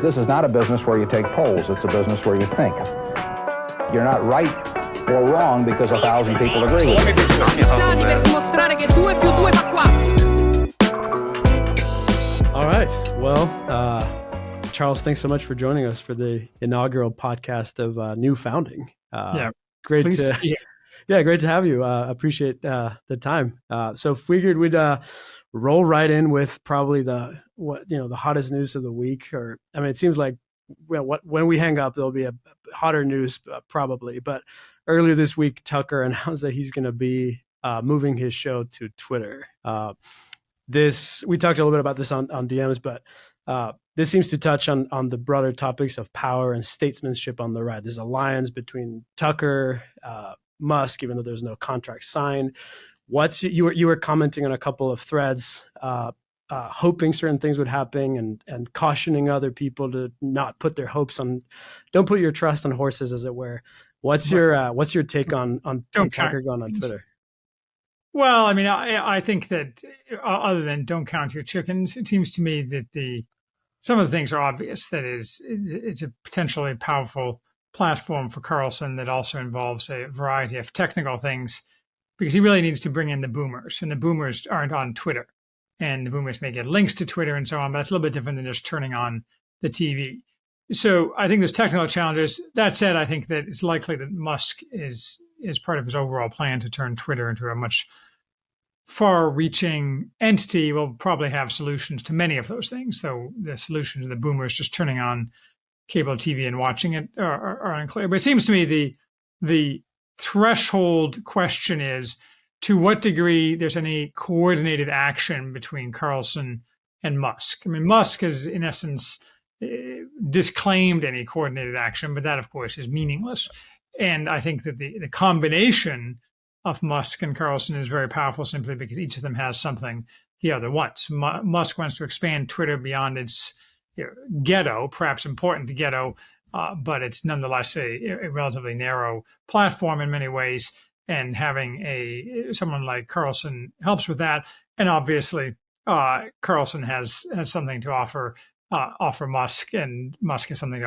This is not a business where you take polls. It's a business where you think. You're not right or wrong because 1,000 people agree with you. All right. Well, Charles, thanks so much for joining us for the inaugural podcast of New Founding. Great to great to have you. Appreciate the time. So figured we'd roll right in with probably the hottest news of the week. It seems like when we hang up, there'll be a hotter news probably. But earlier this week, Tucker announced that he's going to be moving his show to Twitter. We talked a little bit about this on DMs, but this seems to touch on the broader topics of power and statesmanship on the right. There's alliance between Tucker, Musk, even though there's no contract signed. You were commenting on a couple of threads, hoping certain things would happen and cautioning other people to not put their hopes on, don't put your trust on horses, as it were. What's your take on Tucker going on Twitter? Well, I think that other than don't count your chickens, it seems to me that some of the things are obvious. That is, it's a potentially powerful platform for Carlson that also involves a variety of technical things, because he really needs to bring in the boomers, and the boomers aren't on Twitter, and the boomers may get links to Twitter and so on, but that's a little bit different than just turning on the TV. So I think there's technical challenges. That said, I think that it's likely that Musk is part of his overall plan to turn Twitter into a much far-reaching entity. Will probably have solutions to many of those things, though the solution to the boomers just turning on cable TV and watching it are unclear. But it seems to me the threshold question is to what degree there's any coordinated action between Carlson and Musk. Musk has, in essence, disclaimed any coordinated action, but that, of course, is meaningless. And I think that the combination of Musk and Carlson is very powerful simply because each of them has something the other wants. Musk wants to expand Twitter beyond its ghetto, perhaps important to ghetto, but it's nonetheless a relatively narrow platform in many ways. And having someone like Carlson helps with that. And obviously, Carlson has something to offer Musk, and Musk has something to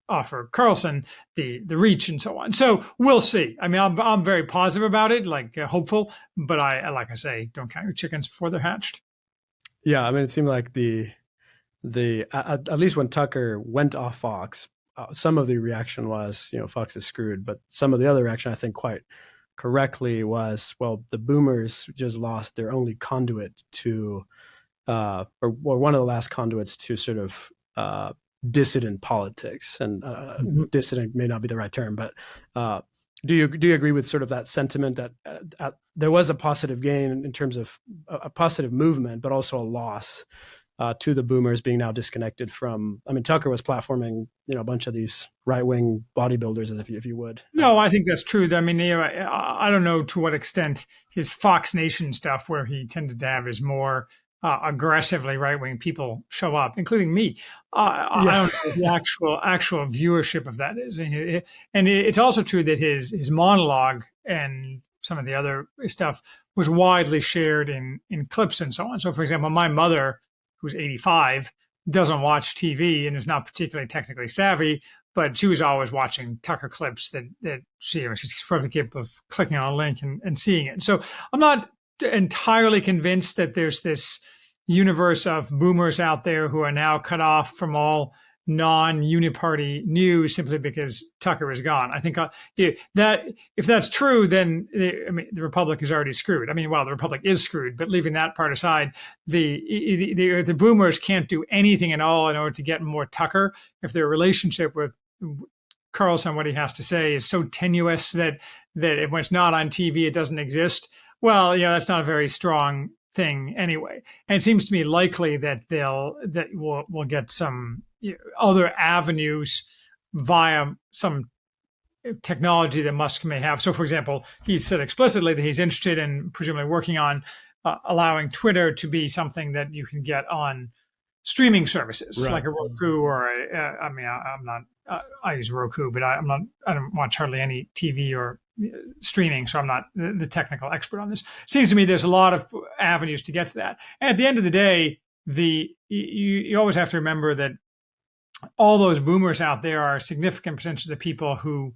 offer Carlson, the reach and so on. So we'll see. I'm very positive about it, hopeful, but like I say, don't count your chickens before they're hatched. Yeah, it seemed like at least when Tucker went off Fox, some of the reaction was, Fox is screwed, but some of the other reaction, I think quite correctly, was, well, the boomers just lost their only conduit to, or one of the last conduits to sort of dissident politics. And dissident may not be the right term, but do you agree with sort of that sentiment that there was a positive gain in terms of a positive movement, but also a loss to the boomers being now disconnected from? Tucker was platforming, a bunch of these right-wing bodybuilders, if you would. No, I think that's true. I don't know to what extent his Fox Nation stuff, where he tended to have his more aggressively right-wing people show up, including me. I don't know the actual viewership of that is. And it's also true that his monologue and some of the other stuff was widely shared in clips and so on. So, for example, my mother, who's 85, doesn't watch TV and is not particularly technically savvy, but she was always watching Tucker clips that she's probably capable of clicking on a link and seeing it. So I'm not entirely convinced that there's this universe of boomers out there who are now cut off from all non-uniparty news simply because Tucker is gone. I think that if that's true, then the Republic is already screwed. The Republic is screwed, but leaving that part aside, the boomers can't do anything at all in order to get more Tucker if their relationship with Carlson, what he has to say, is so tenuous that when it's not on TV, it doesn't exist. Well, that's not a very strong thing anyway. And it seems to me likely that we'll get some other avenues via some technology that Musk may have. So, for example, he said explicitly that he's interested in presumably working on allowing Twitter to be something that you can get on streaming services, right, like a Roku or I use Roku, but I don't watch hardly any TV or streaming, so I'm not the technical expert on this. Seems to me there's a lot of avenues to get to that. And at the end of the day, you always have to remember that all those boomers out there are a significant percentage of the people who,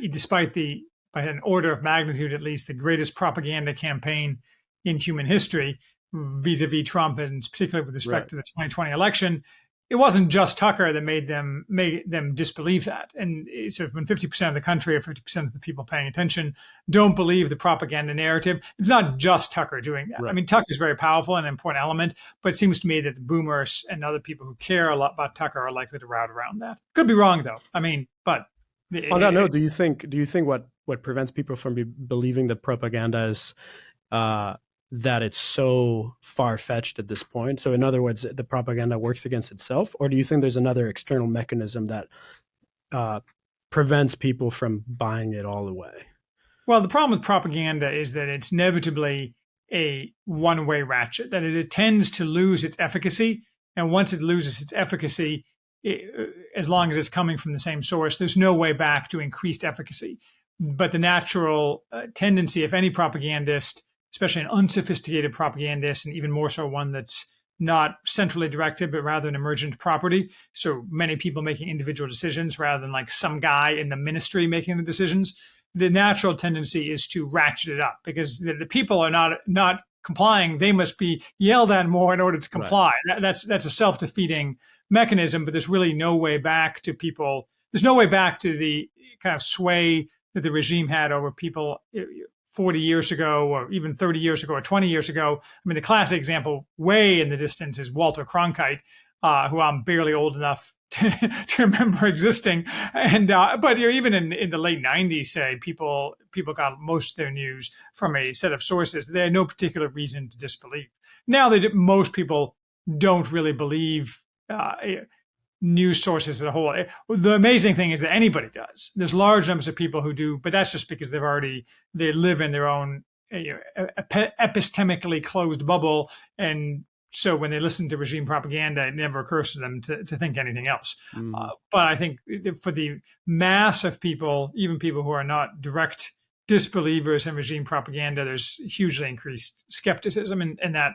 despite by an order of magnitude at least, the greatest propaganda campaign in human history, vis-a-vis Trump, and particularly with respect to the 2020 election, it wasn't just Tucker that made them disbelieve that. And so when 50% of the country or 50% of the people paying attention don't believe the propaganda narrative, it's not just Tucker doing that. Right. I mean, Tucker is very powerful and an important element, but it seems to me that the boomers and other people who care a lot about Tucker are likely to route around that. Could be wrong though. I mean, but on that note, do you think what prevents people from believing that propaganda is that it's so far-fetched at this point? So in other words, the propaganda works against itself? Or do you think there's another external mechanism that prevents people from buying it all the way? Well, the problem with propaganda is that it's inevitably a one-way ratchet, that it tends to lose its efficacy. And once it loses its efficacy, as long as it's coming from the same source, there's no way back to increased efficacy. But the natural tendency, if any propagandist, especially an unsophisticated propagandist, and even more so one that's not centrally directed, but rather an emergent property. So many people making individual decisions rather than like some guy in the ministry making the decisions. The natural tendency is to ratchet it up because the people are not complying. They must be yelled at more in order to comply. Right. That's a self-defeating mechanism, but there's really no way back to people. There's no way back to the kind of sway that the regime had over people 40 years ago, or even 30 years ago, or 20 years ago. I mean, the classic example way in the distance is Walter Cronkite, who I'm barely old enough to remember existing. And but even in the late 90s, say, people got most of their news from a set of sources they had no particular reason to disbelieve. Now that most people don't really believe news sources as a whole. The amazing thing is that anybody does. There's large numbers of people who do, but that's just because they live in their own epistemically closed bubble. And so when they listen to regime propaganda, it never occurs to them to think anything else. But I think for the mass of people, even people who are not direct disbelievers in regime propaganda, there's hugely increased skepticism, and that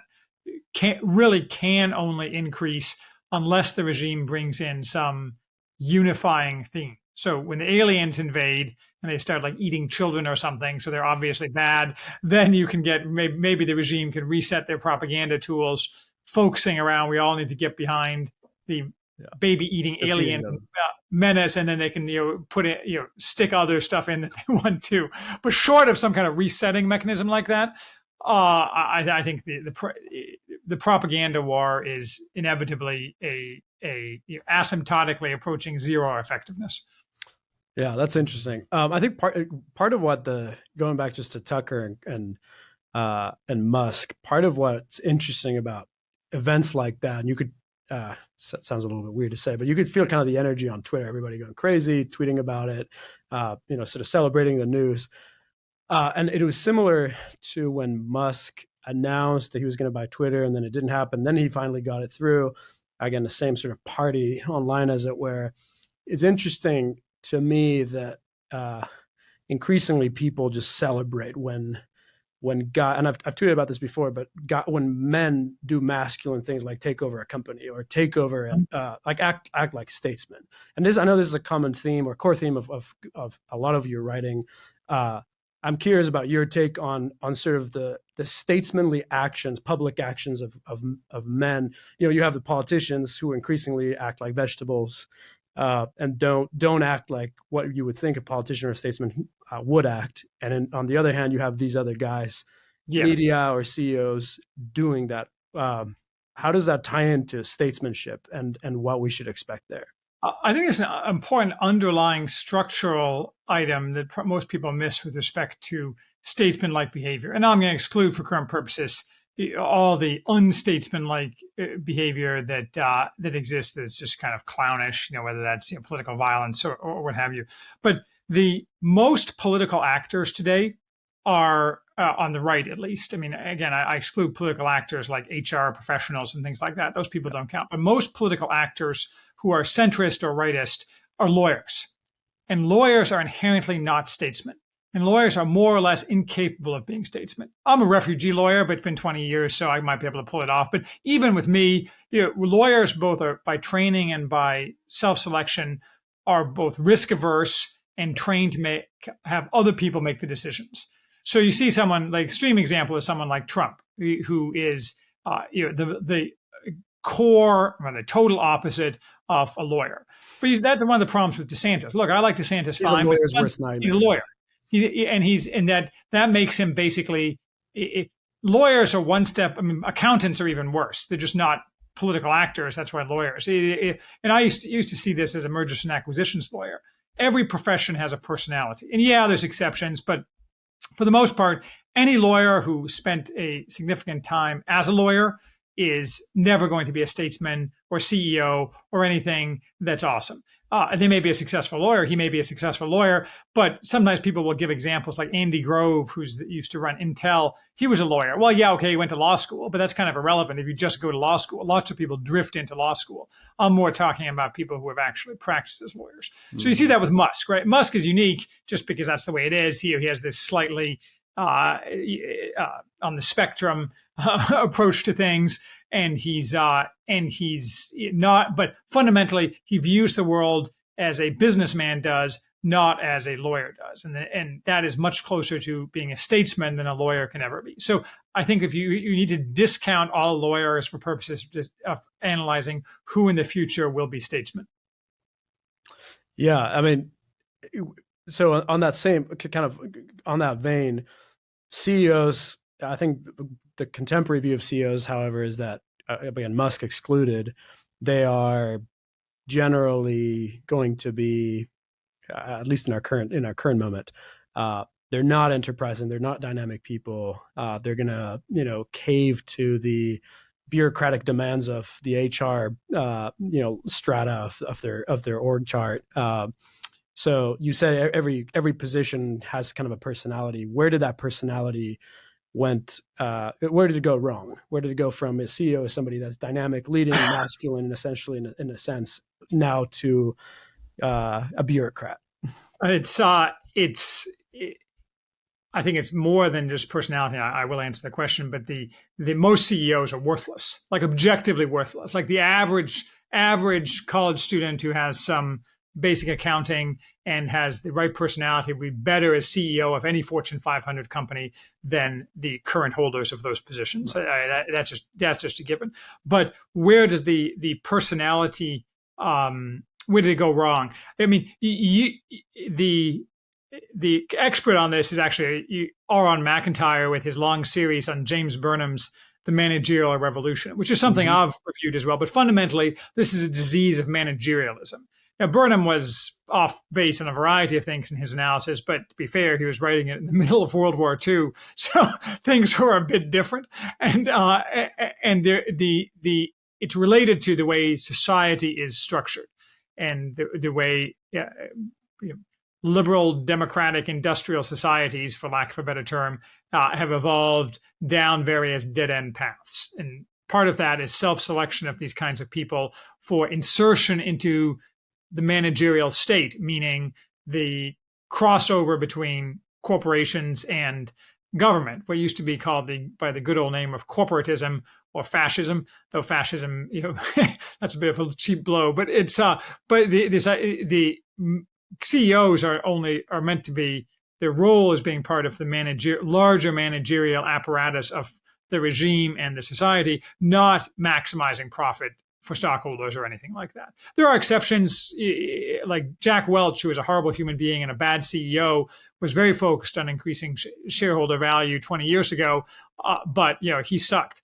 can only increase unless the regime brings in some unifying theme. So when the aliens invade and they start like eating children or something, so they're obviously bad, then you can get, maybe the regime can reset their propaganda tools, focusing around, we all need to get behind the baby eating alien menace, and then they can put it, stick other stuff in that they want to. But short of some kind of resetting mechanism like that, I think the propaganda war is inevitably a asymptotically approaching zero effectiveness. Yeah, that's interesting. I think part of what going back just to Tucker and Musk, part of what's interesting about events like that, and you could sounds a little bit weird to say, but you could feel kind of the energy on Twitter, everybody going crazy, tweeting about it, sort of celebrating the news. And it was similar to when Musk announced that he was going to buy Twitter, and then it didn't happen. Then he finally got it through. Again, the same sort of party online, as it were. It's interesting to me that increasingly people just celebrate when God, and I've tweeted about this before, but when men do masculine things like take over a company or take over and like act like statesmen. And I know this is a common theme or core theme of a lot of your writing. I'm curious about your take on sort of the statesmanly actions, public actions of men. You have the politicians who increasingly act like vegetables and don't act like what you would think a politician or a statesman would act. And on the other hand, you have these other guys, media or CEOs doing that. How does that tie into statesmanship and what we should expect there? I think it's an important underlying structural item that most people miss with respect to statesman-like behavior. And now I'm going to exclude, for current purposes, all the unstatesman-like behavior that exists that's just kind of clownish, whether that's political violence or what have you. But the most political actors today are on the right, at least. I mean, again, I exclude political actors like HR professionals and things like that. Those people don't count. But most political actors who are centrist or rightist are lawyers. And lawyers are inherently not statesmen. and lawyers are more or less incapable of being statesmen. I'm a refugee lawyer, but it's been 20 years, so I might be able to pull it off. But even with me, lawyers both are by training and by self-selection are both risk averse and trained to have other people make the decisions. So you see someone like extreme example is someone like Trump, who is the core or the total opposite of a lawyer. But that's one of the problems with DeSantis. Look, I like DeSantis he's fine. A lawyer's worst nightmare. He's a lawyer. That makes him basically lawyers are one step. I mean, accountants are even worse. They're just not political actors. That's why lawyers. And I used to see this as a mergers and acquisitions lawyer. Every profession has a personality, and yeah, there's exceptions, but for the most part, any lawyer who spent a significant time as a lawyer is never going to be a statesman or CEO or anything that's awesome. They may be a successful lawyer. He may be a successful lawyer, but sometimes people will give examples like Andy Grove, who's used to run Intel. He was a lawyer. Well, yeah, okay, he went to law school, but that's kind of irrelevant if you just go to law school. Lots of people drift into law school. I'm more talking about people who have actually practiced as lawyers. Mm-hmm. So you see that with Musk, right? Musk is unique just because that's the way it is. He has this slightly on the spectrum approach to things, and he's not, but fundamentally he views the world as a businessman does, not as a lawyer does, and that is much closer to being a statesman than a lawyer can ever be. So I think if you need to discount all lawyers for purposes of analyzing who in the future will be statesmen. Yeah, I mean, so on that same kind of on that vein, CEOs, I think the contemporary view of CEOs, however, is that, again, Musk excluded, they are generally going to be, at least in our current moment, they're not enterprising, they're not dynamic people. They're going to, cave to the bureaucratic demands of the HR, strata of their org chart. So you said every position has kind of a personality. Where did that personality where did it go wrong? Where did it go from a CEO as somebody that's dynamic, leading, masculine, essentially in a sense, now to a bureaucrat? I think it's more than just personality. I will answer the question, but the most CEOs are worthless, like objectively worthless. Like the average college student who has some basic accounting and has the right personality would be better as CEO of any Fortune 500 company than the current holders of those positions. That's just a given. But where does the personality, where did it go wrong? I mean, the expert on this is actually Aaron McIntyre with his long series on James Burnham's The Managerial Revolution, which is something I've reviewed as well. But fundamentally, this is a disease of managerialism. Now, Burnham was off base on a variety of things in his analysis, but to be fair, he was writing it in the middle of World War II, so things were a bit different. And it's related to the way society is structured and the way liberal, democratic, industrial societies, for lack of a better term, have evolved down various dead-end paths. And part of that is self-selection of these kinds of people for insertion into the managerial state, meaning the crossover between corporations and government, what used to be called by the good old name of corporatism or fascism, though fascism, that's a bit of a cheap blow, but it's the CEOs are meant to be, their role is being part of the larger managerial apparatus of the regime and the society, not maximizing profit for stockholders or anything like that. There are exceptions, like Jack Welch, who was a horrible human being and a bad CEO, was very focused on increasing shareholder value 20 years ago, but he sucked.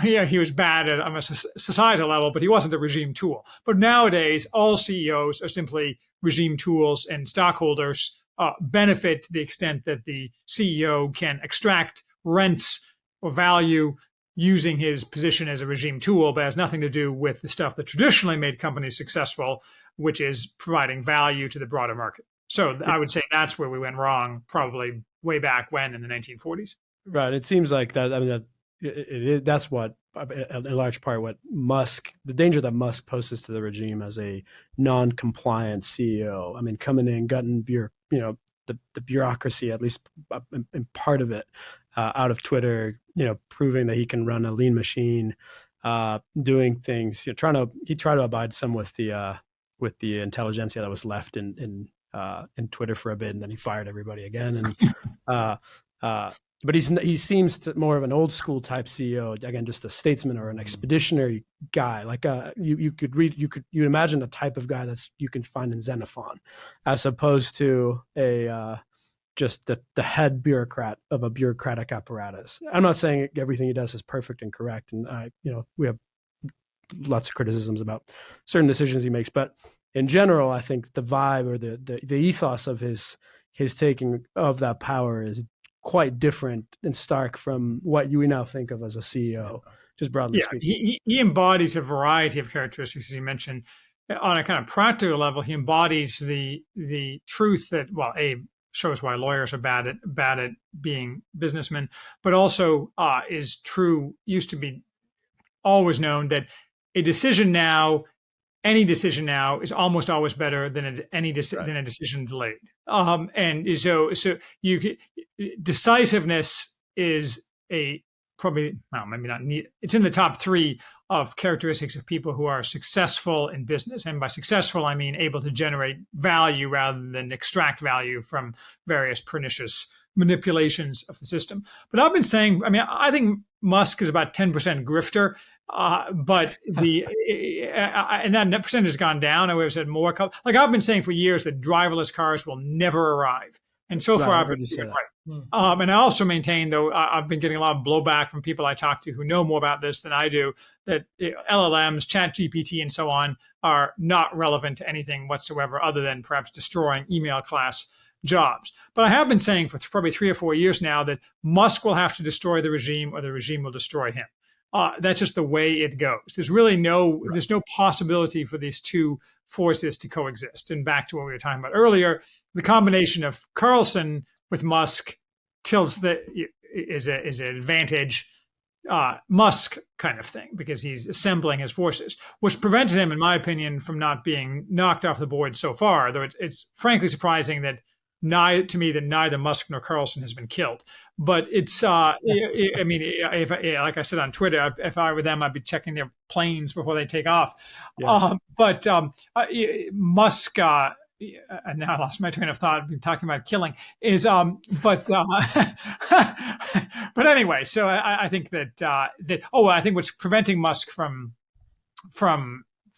He was bad on a societal level, but he wasn't a regime tool. But nowadays, all CEOs are simply regime tools, and stockholders benefit to the extent that the CEO can extract rents or value using his position as a regime tool, but has nothing to do with the stuff that traditionally made companies successful, which is providing value to the broader market. So I would say that's where we went wrong, probably way back when in the 1940s. Right. It seems like that. I mean, that's what, in large part, what the danger that Musk poses to the regime as a non-compliant CEO. I mean, coming in, gutting the bureaucracy, at least in part of it, out of Twitter. Proving that he can run a lean machine, doing things. He tried to abide some with the intelligentsia that was left in Twitter for a bit, and then he fired everybody again. And but he seems more of an old school type CEO, again, just a statesman or an expeditionary guy. Like you imagine a type of guy you can find in Xenophon, as opposed to just the head bureaucrat of a bureaucratic apparatus. I'm not saying everything he does is perfect and correct, and we have lots of criticisms about certain decisions he makes, but in general, I think the vibe or the ethos of his taking of that power is quite different and stark from what we now think of as a CEO, just broadly speaking. He embodies a variety of characteristics, as you mentioned. On a kind of practical level, he embodies the truth that, shows why lawyers are bad at being businessmen, but also used to be always known that any decision now is almost always better than a decision delayed. And so decisiveness is maybe not need. It's in the top 3 of characteristics of people who are successful in business. And by successful, I mean able to generate value rather than extract value from various pernicious manipulations of the system. But I've been saying, I think Musk is about 10% grifter, but and that percentage has gone down. I would have said more. Like I've been saying for years that driverless cars will never arrive. And so far, I've been right. And I also maintain, though, I've been getting a lot of blowback from people I talk to who know more about this than I do, that LLMs, ChatGPT, and so on are not relevant to anything whatsoever other than perhaps destroying email class jobs. But I have been saying for probably 3 or 4 years now that Musk will have to destroy the regime or the regime will destroy him. That's just the way it goes. There's really there's no possibility for these two forces to coexist. And back to what we were talking about earlier, the combination of Carlson with Musk tilts is an advantage Musk kind of thing, because he's assembling his forces, which prevented him, in my opinion, from not being knocked off the board so far, though it's frankly surprising that neither Musk nor Carlson has been killed. But it's, like I said on Twitter, if I were them, I'd be checking their planes before they take off. Yeah. Musk, and now I lost my train of thought. I've been talking about killing but anyway, so I think I think what's preventing Musk from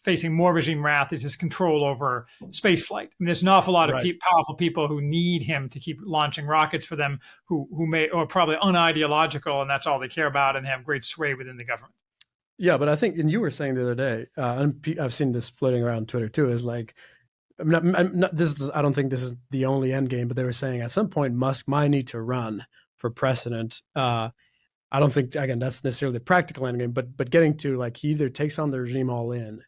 facing more regime wrath is his control over spaceflight. And there's an awful lot of powerful people who need him to keep launching rockets for them, who are probably unideological, and that's all they care about, and they have great sway within the government. Yeah, but I think, and you were saying the other day, and I've seen this floating around Twitter too, is like, I don't think this is the only end game, but they were saying at some point Musk might need to run for president. I don't think, again, that's necessarily the practical end game, but getting to like, he either takes on the regime all in,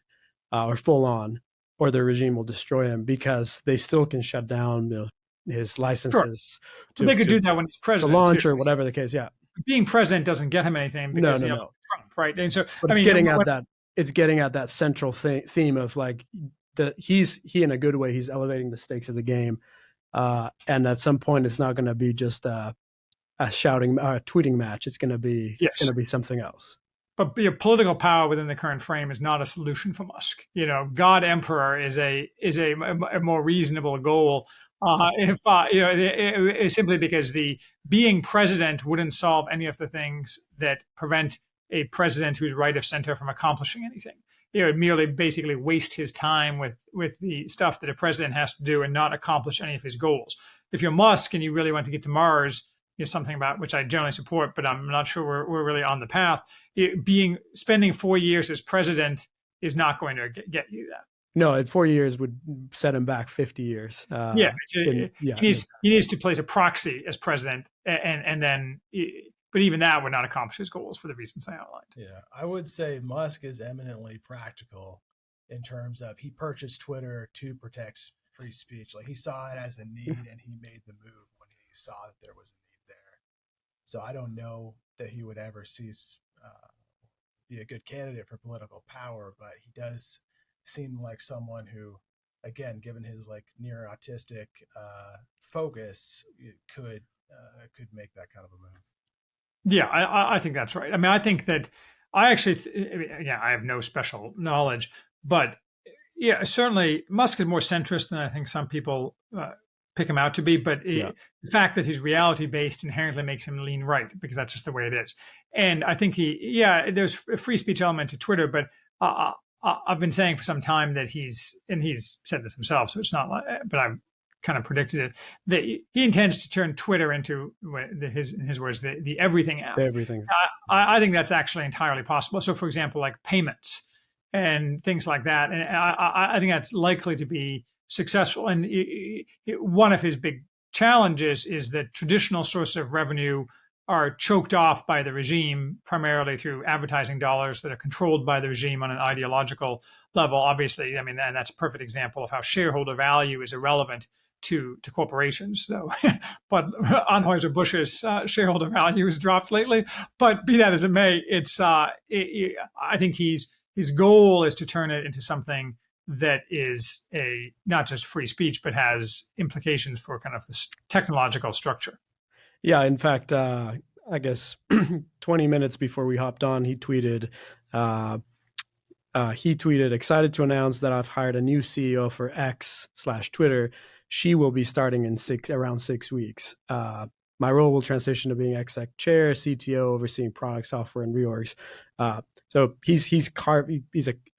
or full on, or the regime will destroy him, because they still can shut down his licenses. Sure. They could do that when he's president. To launch or whatever the case. Yeah. Being president doesn't get him anything because no. Trump, right? And so, but it's getting at that central theme of like he in a good way, he's elevating the stakes of the game, and at some point it's not going to be just a tweeting match. It's going to be something else. But political power within the current frame is not a solution for Musk. God Emperor is a more reasonable goal. Simply because the being president wouldn't solve any of the things that prevent a president who's right of center from accomplishing anything. It would merely basically waste his time with the stuff that a president has to do and not accomplish any of his goals. If you're Musk and you really want to get to Mars, something about which I generally support, but I'm not sure we're really on the path. Spending 4 years as president is not going to get you that. No, 4 years would set him back 50 years. He needs to place a proxy as president, and then, but even that would not accomplish his goals for the reasons I outlined. Yeah, I would say Musk is eminently practical in terms of he purchased Twitter to protect free speech. Like he saw it as a need, and he made the move when he saw that there was a need there. So I don't know that he would ever be a good candidate for political power, but he does seem like someone who again, given his like near autistic focus, it could make that kind of a move. Yeah, I think that's right. I mean, I think that I actually, I have no special knowledge, but yeah, certainly Musk is more centrist than I think some people pick him out to be. But the fact that he's reality based inherently makes him lean right, because that's just the way it is. And I think there's a free speech element to Twitter, but I've been saying for some time that he's said this himself, so it's not like, but I've kind of predicted it, that he intends to turn Twitter into, in his words, the everything app. Everything. I think that's actually entirely possible. So, for example, like payments and things like that, and I think that's likely to be successful. And one of his big challenges is that traditional sources of revenue are choked off by the regime, primarily through advertising dollars that are controlled by the regime on an ideological level. Obviously, I mean, and that's a perfect example of how shareholder value is irrelevant to corporations, though. But Anheuser-Busch's shareholder value has dropped lately. But be that as it may, I think his goal is to turn it into something that is not just free speech, but has implications for kind of this technological structure. Yeah, in fact, I guess 20 minutes before we hopped on, he tweeted, excited to announce that I've hired a new CEO for X/Twitter. She will be starting in around 6 weeks. My role will transition to being exec chair, CTO, overseeing product, software, and reorgs. So he's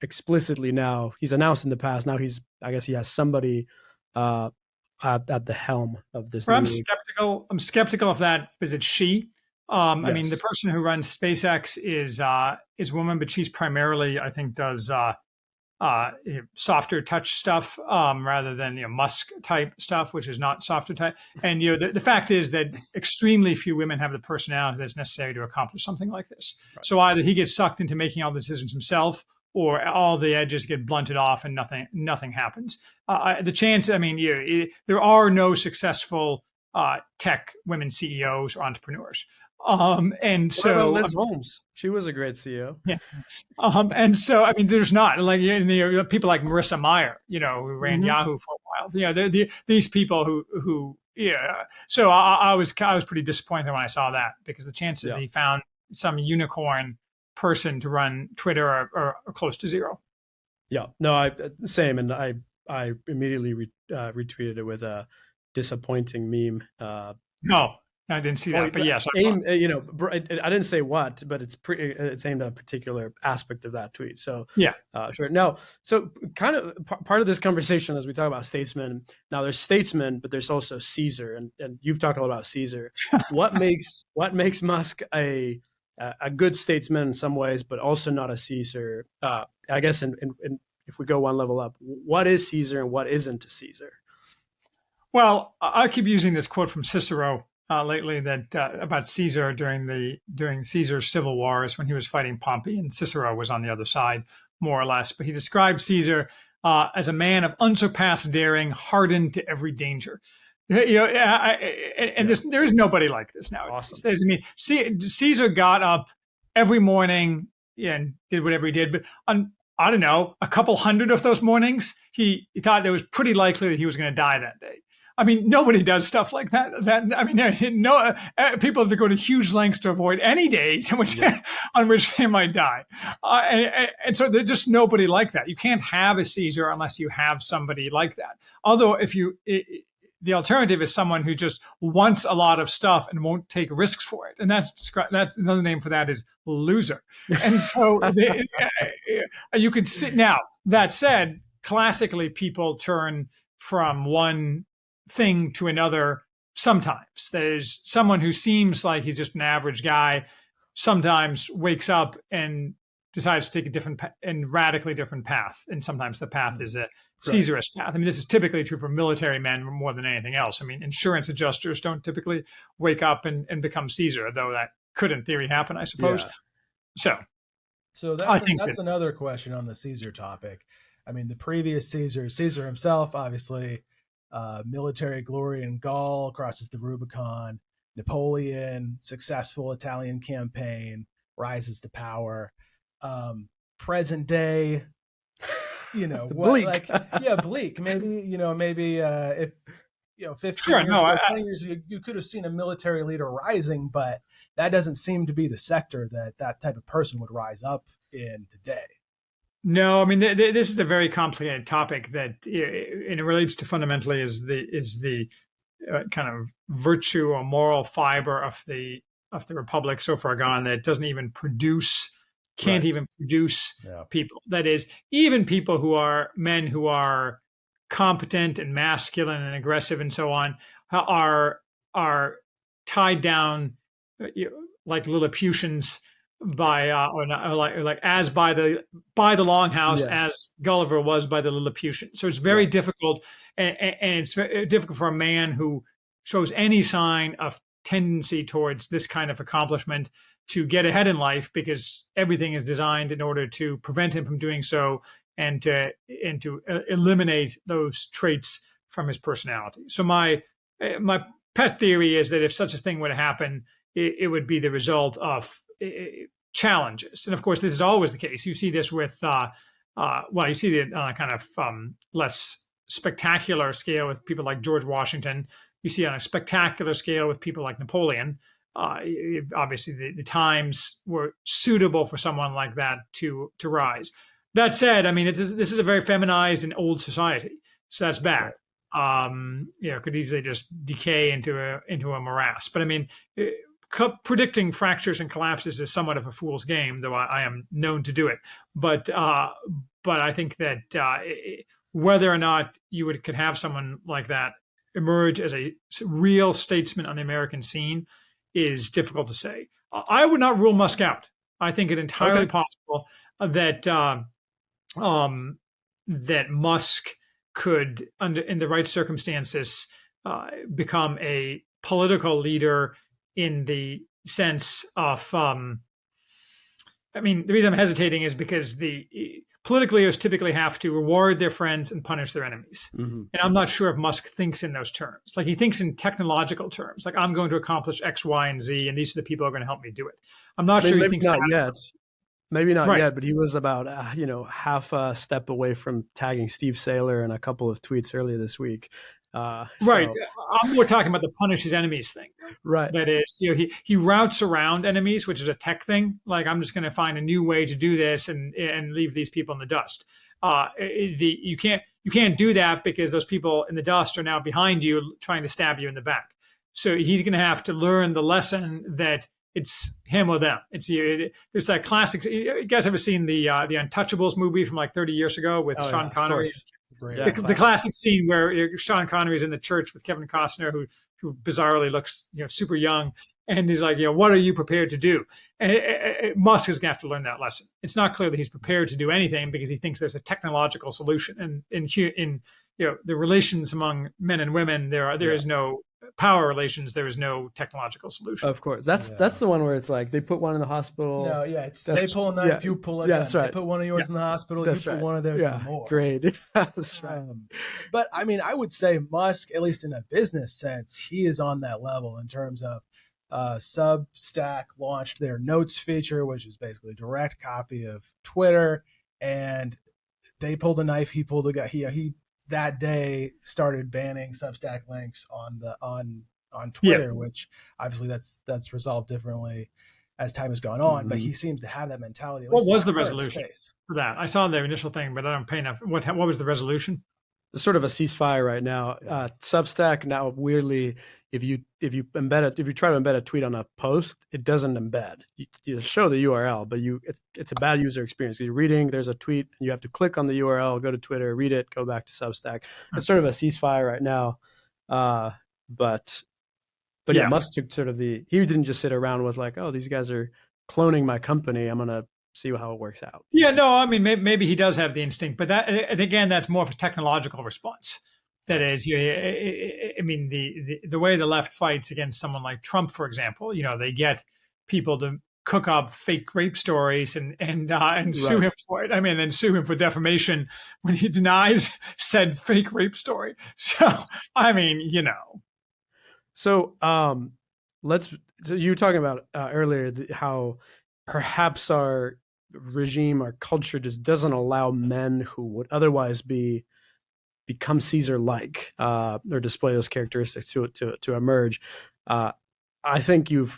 explicitly now, he's announced in the past, now I guess he has somebody at the helm of this. I'm skeptical of that because it's she. I mean, the person who runs SpaceX is a woman, but she's primarily, I think, does softer touch stuff rather than Musk type stuff, which is not softer type. And the fact is that extremely few women have the personality that's necessary to accomplish something like this. Right. So either he gets sucked into making all the decisions himself, or all the edges get blunted off and nothing happens. The chance, I mean, there are no successful tech women CEOs or entrepreneurs. And so Liz Holmes, she was a great CEO. Yeah. And so, I mean, there's not like people like Marissa Mayer, who ran Yahoo for a while. These people who. So I was pretty disappointed when I saw that, because the chances that he found some unicorn person to run Twitter are close to zero. Yeah, no, same, and I immediately retweeted it with a disappointing meme. No, I didn't see that, but yes, I didn't say what, but it's aimed at a particular aspect of that tweet. So yeah, sure. No, so kind of part of this conversation as we talk about statesmen. Now there's statesmen, but there's also Caesar, and you've talked a lot about Caesar. What makes Musk a good statesman in some ways, but also not a Caesar? I guess if we go one level up, what is Caesar and what isn't a Caesar? Well, I keep using this quote from Cicero lately that about Caesar during Caesar's civil wars when he was fighting Pompey, and Cicero was on the other side more or less. But he described Caesar as a man of unsurpassed daring, hardened to every danger. There is nobody like this now. Awesome. I mean, Caesar got up every morning and did whatever he did, but I don't know, a couple hundred of those mornings, he thought it was pretty likely that he was going to die that day. I mean, nobody does stuff like that. People have to go to huge lengths to avoid any days on which they might die. And so there's just nobody like that. You can't have a Caesar unless you have somebody like that. Although the alternative is someone who just wants a lot of stuff and won't take risks for it. And that's another name for that is loser. And so you could sit. Now, that said, classically, people turn from one thing to another sometimes. There's someone who seems like he's just an average guy, sometimes wakes up and decides to take a different and radically different path. And sometimes the path is a Caesarist path. I mean, this is typically true for military men more than anything else. I mean, insurance adjusters don't typically wake up and become Caesar, though that could in theory happen, I suppose. Yeah. So that's another question on the Caesar topic. I mean, the previous Caesar himself, obviously, military glory in Gaul, crosses the Rubicon, Napoleon, successful Italian campaign, rises to power. Present day, Bleak. Bleak. Maybe if 15 Sure, years ago, 20 years ago, you could have seen a military leader rising, but that doesn't seem to be the sector that type of person would rise up in today. No, I mean this is a very complicated topic that it relates to fundamentally is the kind of virtue or moral fiber of the republic so far gone that it doesn't even can't even produce people. That is, even people who are men who are competent and masculine and aggressive and so on are tied down like Lilliputians by as by the Longhouse as Gulliver was by the Lilliputian. So it's very difficult, and it's very difficult for a man who shows any sign of tendency towards this kind of accomplishment to get ahead in life, because everything is designed in order to prevent him from doing so and to eliminate those traits from his personality. So my pet theory is that if such a thing would happen, it would be the result of challenges. And of course, this is always the case. You see this with, you see it on a kind of less spectacular scale with people like George Washington. You see it on a spectacular scale with people like Napoleon. Obviously, the times were suitable for someone like that to rise. That said, I mean, this is a very feminized and old society, so that's bad. Could easily just decay into a morass. But I mean, predicting fractures and collapses is somewhat of a fool's game, though I am known to do it. But I think that whether or not you could have someone like that emerge as a real statesman on the American scene is difficult to say. I would not rule Musk out. I think it entirely possible that that Musk could, in the right circumstances, become a political leader in the sense of, the reason I'm hesitating is because the political leaders typically have to reward their friends and punish their enemies. Mm-hmm. And I'm not sure if Musk thinks in those terms. Like, he thinks in technological terms, like, I'm going to accomplish X, Y, and Z, and these are the people who are going to help me do it. I'm not sure he thinks not yet. Maybe not yet, but he was about, half a step away from tagging Steve Saylor in a couple of tweets earlier this week. Right. I'm more talking about the punish his enemies thing. That is, he routes around enemies, which is a tech thing. Like, I'm just going to find a new way to do this and leave these people in the dust. You can't do that because those people in the dust are now behind you trying to stab you in the back. So he's going to have to learn the lesson that it's him or them. There's that classic. You guys ever seen the Untouchables movie from like 30 years ago with Sean Connery? The classic scene where Sean Connery is in the church with Kevin Costner, who bizarrely looks super young, and he's like, what are you prepared to do? And Musk is going to have to learn that lesson. It's not clear that he's prepared to do anything because he thinks there's a technological solution, and in the relations among men and women, there is no power relations. There is no technological solution. Of course, that's the one where it's like they put one in the hospital. No, they pull a knife, you pull a gun. That's right. They put one of yours in the hospital, you put one of theirs in the morgue. Great. That's right. But I mean, I would say Musk, at least in a business sense, he is on that level in terms of Substack launched their notes feature, which is basically a direct copy of Twitter, and they pulled a knife, he pulled a gun. He that day started banning Substack links on Twitter, which obviously that's resolved differently as time has gone on. Mm-hmm. But he seems to have that mentality. What was the resolution for that? I saw the initial thing, but I don't pay enough. What was the resolution? It's sort of a ceasefire right now. Substack now, weirdly, if you try to embed a tweet on a post, it doesn't embed. You show the URL, but it's a bad user experience. You're reading, there's a tweet, and you have to click on the URL, go to Twitter, read it, go back to Substack. It's sort of a ceasefire right now. But Musk took sort of he didn't just sit around and was like, oh, these guys are cloning my company. I'm gonna see how it works out. Yeah, no, I mean, maybe he does have the instinct, but that's more of a technological response. That is, I mean, the way the left fights against someone like Trump, for example, they get people to cook up fake rape stories and sue him for it. I mean, then sue him for defamation when he denies said fake rape story. So, I mean, So, so you were talking about earlier how perhaps our regime, our culture just doesn't allow men who would otherwise become Caesar-like or display those characteristics to emerge. I think you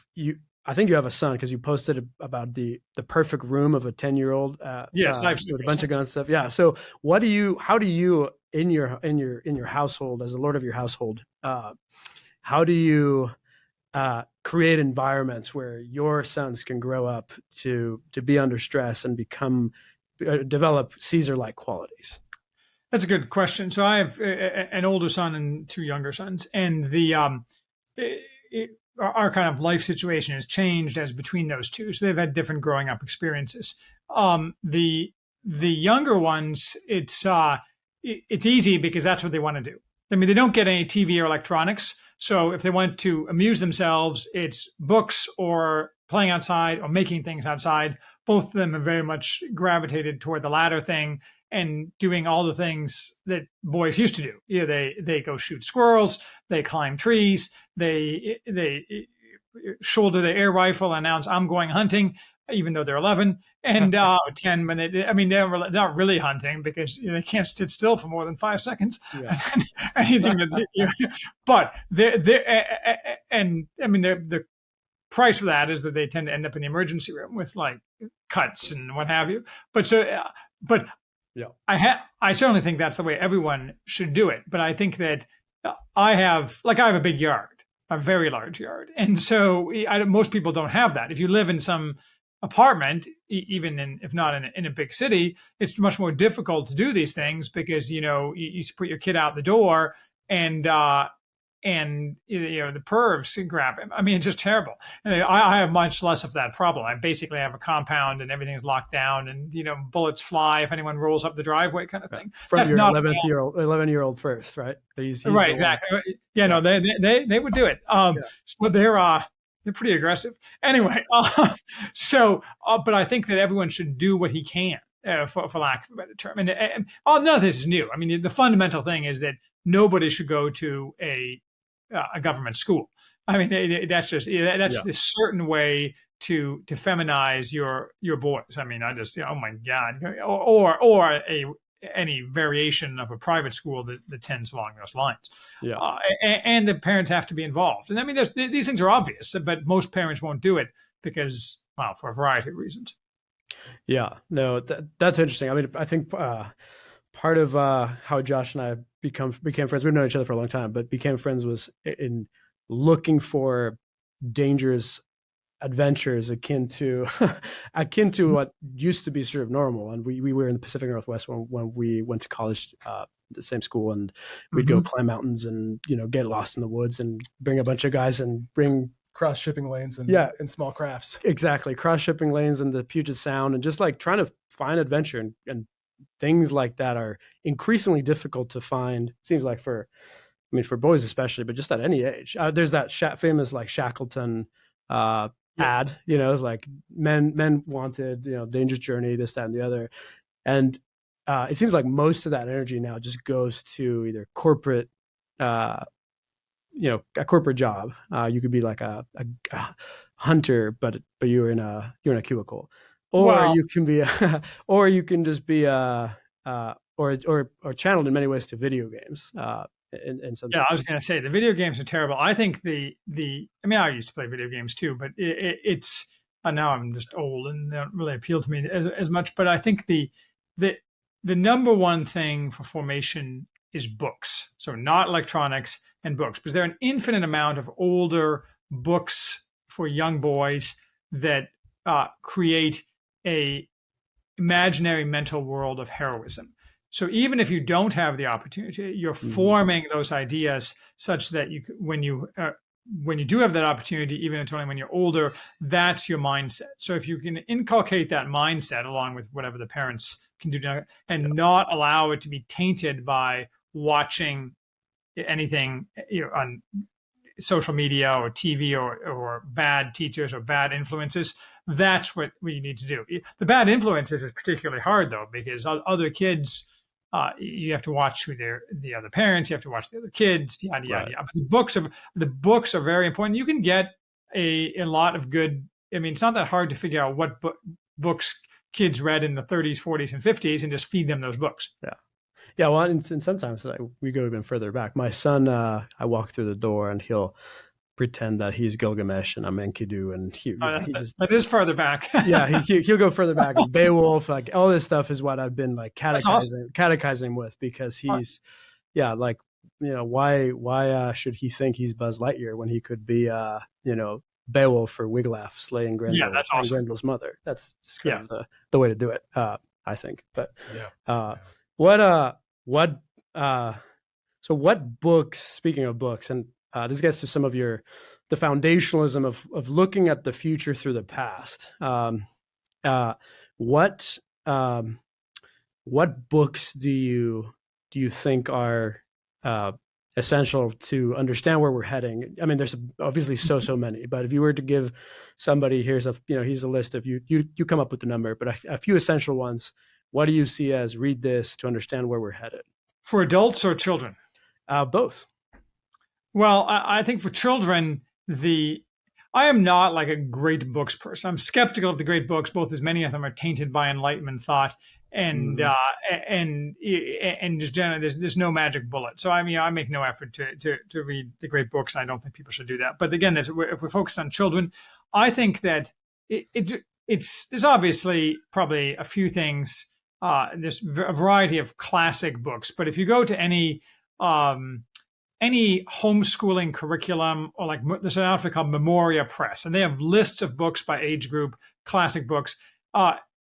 have a son because you posted about the perfect room of a 10-year-old. Yes, I've seen with a bunch of gun stuff. Yeah. So how do you in your household, as the lord of your household, how do you create environments where your sons can grow up to be under stress and develop Caesar-like qualities? That's a good question. So I have an older son and two younger sons, and our kind of life situation has changed as between those two. So they've had different growing up experiences. The younger ones, it's easy because that's what they want to do. I mean, they don't get any TV or electronics. So if they want to amuse themselves, it's books or playing outside or making things outside. Both of them have very much gravitated toward the latter thing and doing all the things that boys used to do. You know, they go shoot squirrels, they climb trees, they shoulder the air rifle and announce, "I'm going hunting," even though they're 11 and 10. I mean, they're not really hunting because they can't sit still for more than 5 seconds. Yeah. Anything but the price for that is that they tend to end up in the emergency room with like cuts and what have you. Yeah, I certainly think that's the way everyone should do it. But I think that I have a big yard, a very large yard. And so most people don't have that. If you live in some apartment, even if not in a big city, it's much more difficult to do these things because, you put your kid out the door and the pervs grab him. I mean, it's just terrible. And I have much less of that problem. I basically have a compound and everything's locked down, and bullets fly if anyone rolls up the driveway, kind of thing. From That's your 11-year-old first, right? He's right, exactly. Yeah, no, they would do it. So they're pretty aggressive. Anyway, but I think that everyone should do what he can. For lack of a better term, and none of this is new. I mean, the fundamental thing is that nobody should go to a government school. I mean, that's this certain way to feminize your boys. I mean, oh my God, or any variation of a private school that tends along those lines. Yeah, and the parents have to be involved. And I mean, these things are obvious, but most parents won't do it because, well, for a variety of reasons. Yeah, no, that's interesting. I mean, I think part of how Josh and I became friends, we've known each other for a long time, but became friends was in looking for dangerous adventures akin to what used to be sort of normal. And we were in the Pacific Northwest when we went to college, the same school, and we'd go climb mountains and get lost in the woods and bring a bunch of guys and bring cross shipping lanes and small crafts. Exactly. Cross shipping lanes and the Puget Sound, and just like trying to find adventure and things like that are increasingly difficult to find. It seems like for boys especially, but just at any age. There's that famous like Shackleton ad, it's like men wanted, dangerous journey, this, that, and the other. And it seems like most of that energy now just goes to either corporate, a corporate job. You could be like a hunter, but you're in a cubicle, or you can be, or you can just be or channeled in many ways to video games. In some I was going to say the video games are terrible. I think I used to play video games too, but it's now I'm just old and they don't really appeal to me as much. But I think the number one thing for formation is books. So not electronics and books, because there are an infinite amount of older books for young boys that create a imaginary mental world of heroism. So even if you don't have the opportunity, you're forming those ideas such that when you do have that opportunity, even when you're older, that's your mindset. So if you can inculcate that mindset along with whatever the parents can do now, and not allow it to be tainted by watching anything on social media or TV or bad teachers or bad influences, that's what we need to do. The bad influences is particularly hard though, because other kids, you have to watch who the other parents, you have to watch the other kids, yada, yada, yada. But the books are very important. You can get a lot of good, it's not that hard to figure out what books kids read in the 30s, 40s, and 50s and just feed them those books. Yeah. Yeah. Well, and sometimes we go even further back. My son, I walk through the door and he'll pretend that he's Gilgamesh and I'm Enkidu, and he just that is further back. Yeah, he'll go further back. Beowulf, like all this stuff is what I've been like catechizing with, because he's like, why should he think he's Buzz Lightyear when he could be Beowulf or Wiglaf slaying Grendel? Yeah, that's awesome. Grendel's mother. That's just kind of the way to do it, I think. But what books? Speaking of books, and this gets to some of the foundationalism of looking at the future through the past. What books do you think are essential to understand where we're heading? I mean, there's obviously so many, but if you were to give somebody, here's a list of you come up with the number, but a few essential ones. What do you see as read this to understand where we're headed? For adults or children? Both. Well, I think for children, I am not like a great books person. I'm skeptical of the great books, both as many of them are tainted by Enlightenment thought, and just generally there's no magic bullet. So I mean, I make no effort to read the great books. I don't think people should do that. But again, if we're focused on children, I think that there's obviously probably a few things. There's a variety of classic books, but if you go to any homeschooling curriculum, or like there's an outfit called Memoria Press, and they have lists of books by age group, classic books.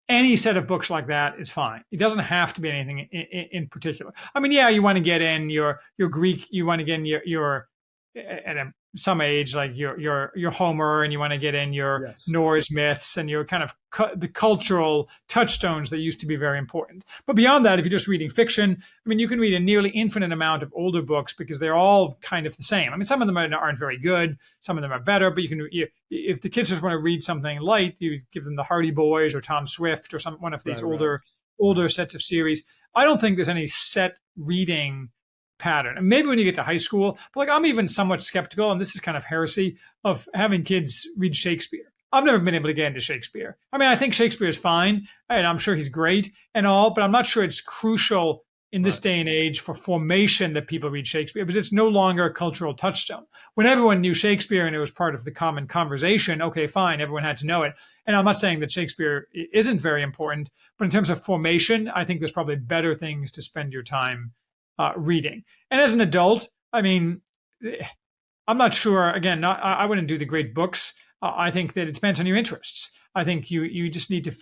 Any set of books like that is fine. It doesn't have to be anything in particular. I mean, you want to get in your Greek, you want to get in your at some age, like your Homer, and you want to get in your Norse myths and your kind of the cultural touchstones that used to be very important. But beyond that, if you're just reading fiction, I mean, you can read a nearly infinite amount of older books because they're all kind of the same. I mean, some of them aren't very good, some of them are better, but if the kids just want to read something light, you give them the Hardy Boys or Tom Swift or one of these older sets of series. I don't think there's any set reading pattern. And maybe when you get to high school, but like I'm even somewhat skeptical, and this is kind of heresy, of having kids read Shakespeare. I've never been able to get into Shakespeare. I mean, I think Shakespeare is fine, and I'm sure he's great and all, but I'm not sure it's crucial in this day and age for formation that people read Shakespeare, because it's no longer a cultural touchstone. When everyone knew Shakespeare and it was part of the common conversation, okay, fine, everyone had to know it. And I'm not saying that Shakespeare isn't very important, but in terms of formation, I think there's probably better things to spend your time reading. And as an adult, I mean, I'm not sure, again, I wouldn't do the great books. I think that it depends on your interests. I think you just need to,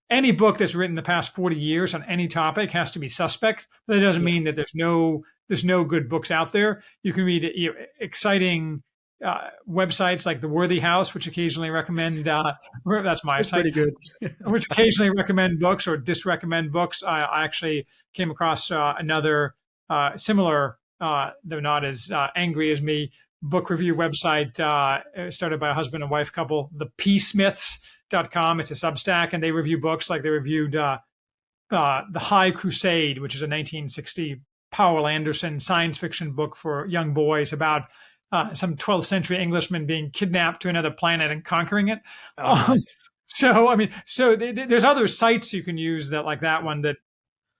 any book that's written the past 40 years on any topic has to be suspect, but that doesn't mean that there's no good books out there. You can read exciting websites like The Worthy House, which occasionally recommend, that's my site, pretty good. Which occasionally recommend books or disrecommend books. I actually came across another similar, though not as angry as me, book review website started by a husband and wife couple, thepeacemyths.com. It's a Substack, and they review books. Like they reviewed The High Crusade, which is a 1960 Powell Anderson science fiction book for young boys about some 12th century Englishman being kidnapped to another planet and conquering it. So, I mean, there's other sites you can use that, like that one, that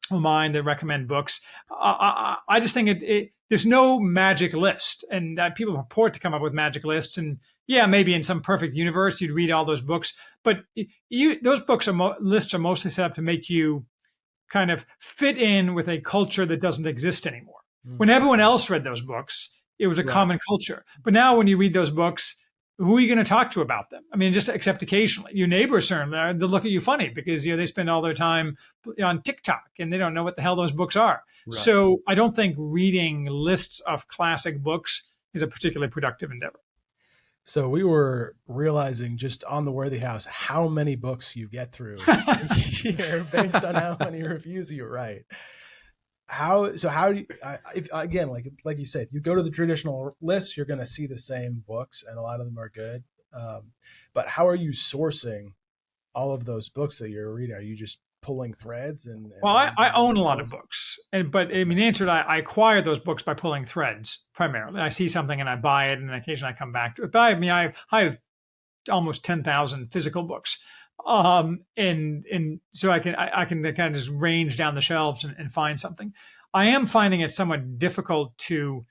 mine, that recommend books. I just think there's no magic list, and people purport to come up with magic lists. And yeah, maybe in some perfect universe, you'd read all those books, but those books lists are mostly set up to make you kind of fit in with a culture that doesn't exist anymore. When everyone else read those books, it was a common culture. But now when you read those books, who are you going to talk to about them? I mean, just except occasionally. Your neighbors, certainly, they'll look at you funny because they spend all their time on TikTok and they don't know what the hell those books are. Right. So I don't think reading lists of classic books is a particularly productive endeavor. So we were realizing just on the Worthy House how many books you get through each year based on how many reviews you write. How do you, if, again, like you said, you go to the traditional list, you're going to see the same books, and a lot of them are good. But how are you sourcing all of those books that you're reading? Are you just pulling threads? Well, I own a lot of books, but I mean, the answer to I acquire those books by pulling threads primarily. I see something and I buy it, and occasionally I come back to it. But I have almost 10,000 physical books. And so I can kind of just range down the shelves and find something. I am finding it somewhat difficult to,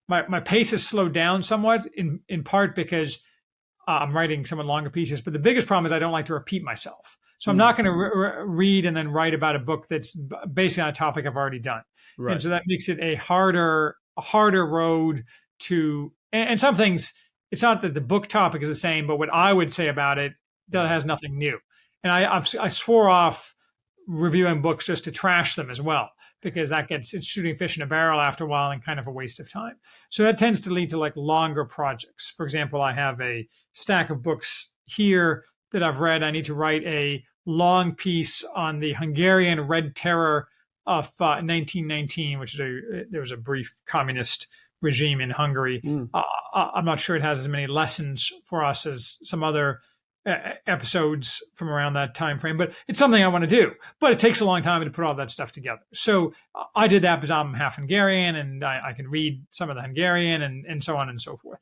my pace has slowed down somewhat in part because I'm writing somewhat longer pieces, but the biggest problem is I don't like to repeat myself. So I'm not going to read and then write about a book that's basically on a topic I've already done. Right. And so that makes it a harder road to, and some things, it's not that the book topic is the same, but what I would say about it that has nothing new. And I swore off reviewing books just to trash them as well, because it's shooting fish in a barrel after a while and kind of a waste of time. So that tends to lead to like longer projects. For example, I have a stack of books here that I've read. I need to write a long piece on the Hungarian Red Terror of 1919, which is there was a brief communist regime in Hungary. I'm not sure it has as many lessons for us as some other episodes from around that time frame, but it's something I want to do. But it takes a long time to put all that stuff together. So I did that because I'm half Hungarian and I can read some of the Hungarian and so on and so forth.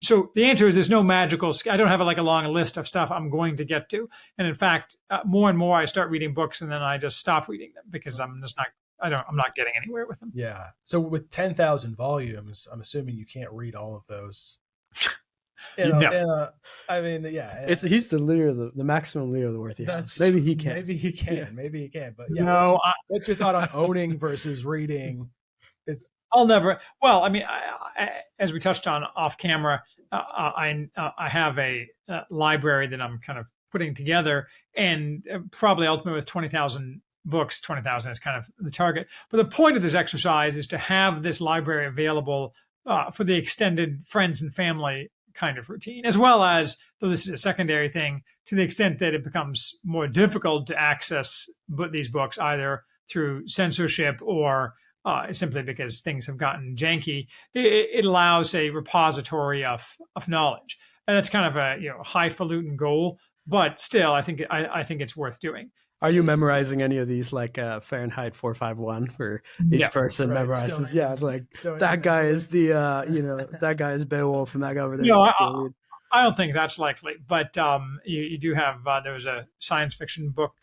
So the answer is there's no magical, I don't have a long list of stuff I'm going to get to. And in fact, more and more I start reading books and then I just stop reading them because I'm not getting anywhere with them. Yeah. So with 10,000 volumes, I'm assuming you can't read all of those. I mean, yeah. He's the leader of the maximum leader of the worth. Maybe he can. Maybe he can. Yeah. Maybe he can. But yeah, no, what's your thought on owning versus reading? I'll never. Well, I mean, as we touched on off camera, I have a library that I'm kind of putting together, and probably ultimately with 20,000 books, 20,000 is kind of the target. But the point of this exercise is to have this library available for the extended friends and family kind of routine, as well as, though this is a secondary thing, to the extent that it becomes more difficult to access these books either through censorship or simply because things have gotten janky, it allows a repository of knowledge. And that's kind of a highfalutin goal, but still, I think it's worth doing. Are you memorizing any of these like Fahrenheit 451 where each person memorizes? Yeah, it's like that guy is the that guy is Beowulf and that guy over there. I don't think that's likely, but you do have there was a science fiction book,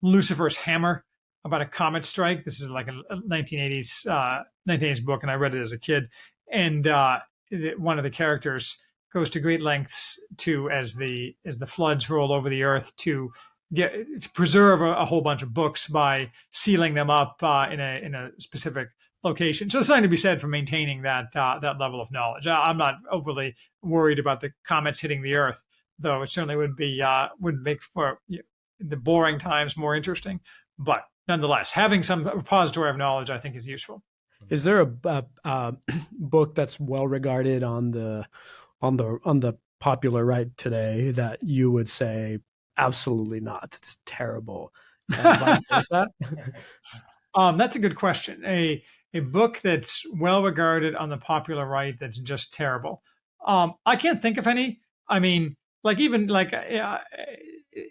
Lucifer's Hammer, about a comet strike. This is like a 1980s book, and I read it as a kid. And one of the characters goes to great lengths to, as the floods roll over the earth, to preserve a whole bunch of books by sealing them up in a specific location. So there's something to be said for maintaining that level of knowledge. I'm not overly worried about the comets hitting the earth, though it certainly would make for the boring times more interesting. But nonetheless, having some repository of knowledge, I think, is useful. Is there a book that's well regarded on the popular right today that you would say absolutely not, it's terrible? That's a good question. A book that's well regarded on the popular right that's just terrible. I can't think of any. I mean,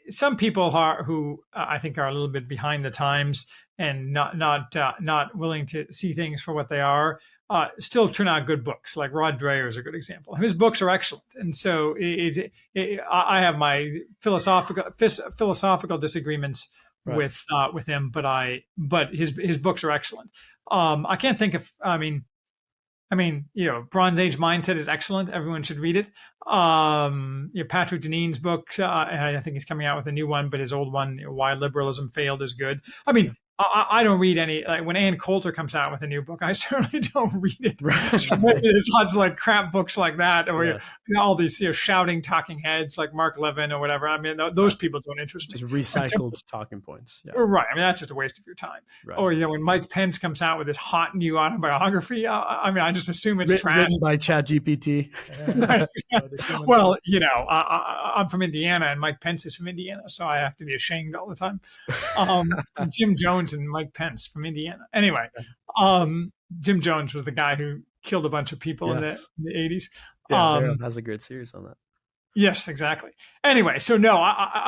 some people who I think are a little bit behind the times and not willing to see things for what they are, still turn out good books. Like Rod Dreher is a good example. His books are excellent, and so I have my philosophical disagreements with him, but his books are excellent. I can't think of. I mean, Bronze Age Mindset is excellent. Everyone should read it. Patrick Deneen's book, I think he's coming out with a new one, but his old one, Why Liberalism Failed, is good. I mean, I don't read any, like when Ann Coulter comes out with a new book, I certainly don't read it. There's lots of like crap books like that, or all these shouting talking heads like Mark Levin or whatever. I mean, those people don't interest me. Just recycled talking points. Yeah. Right. I mean, that's just a waste of your time. Right. Or, when Mike Pence comes out with his hot new autobiography, I just assume it's trash. Written by ChatGPT. Well, I'm from Indiana and Mike Pence is from Indiana, so I have to be ashamed all the time. Jim Jones and Mike Pence from Indiana. Anyway, Jim Jones was the guy who killed a bunch of people in the 80s. Yeah, has a great series on that. Yes, exactly. Anyway, so no,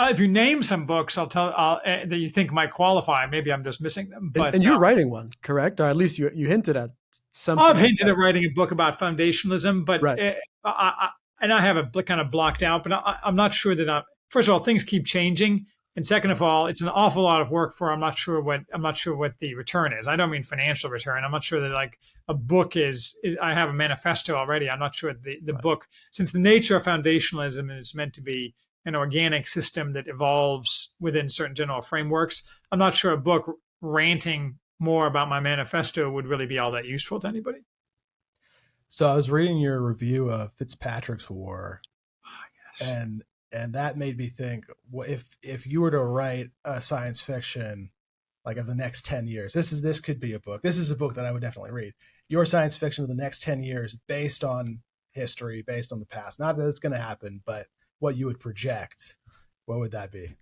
if you name some books, I'll tell that you think might qualify. Maybe I'm just missing them. But and you're writing one, correct? Or at least you hinted at something. I've hinted at writing a book about foundationalism, but and I have a kind of blocked out. But I'm not sure that first of all, things keep changing. And second of all, it's an awful lot of work for I'm not sure what the return is. I don't mean financial return. I'm not sure that like a book is I have a manifesto already. I'm not sure the book, since the nature of foundationalism is meant to be an organic system that evolves within certain general frameworks. I'm not sure a book ranting more about my manifesto would really be all that useful to anybody. So I was reading your review of Fitzpatrick's War, and that made me think, if you were to write a science fiction like of the next 10 years, this could be a book. This is a book that I would definitely read. Your science fiction of the next 10 years based on history, based on the past. Not that it's going to happen, but what you would project, what would that be?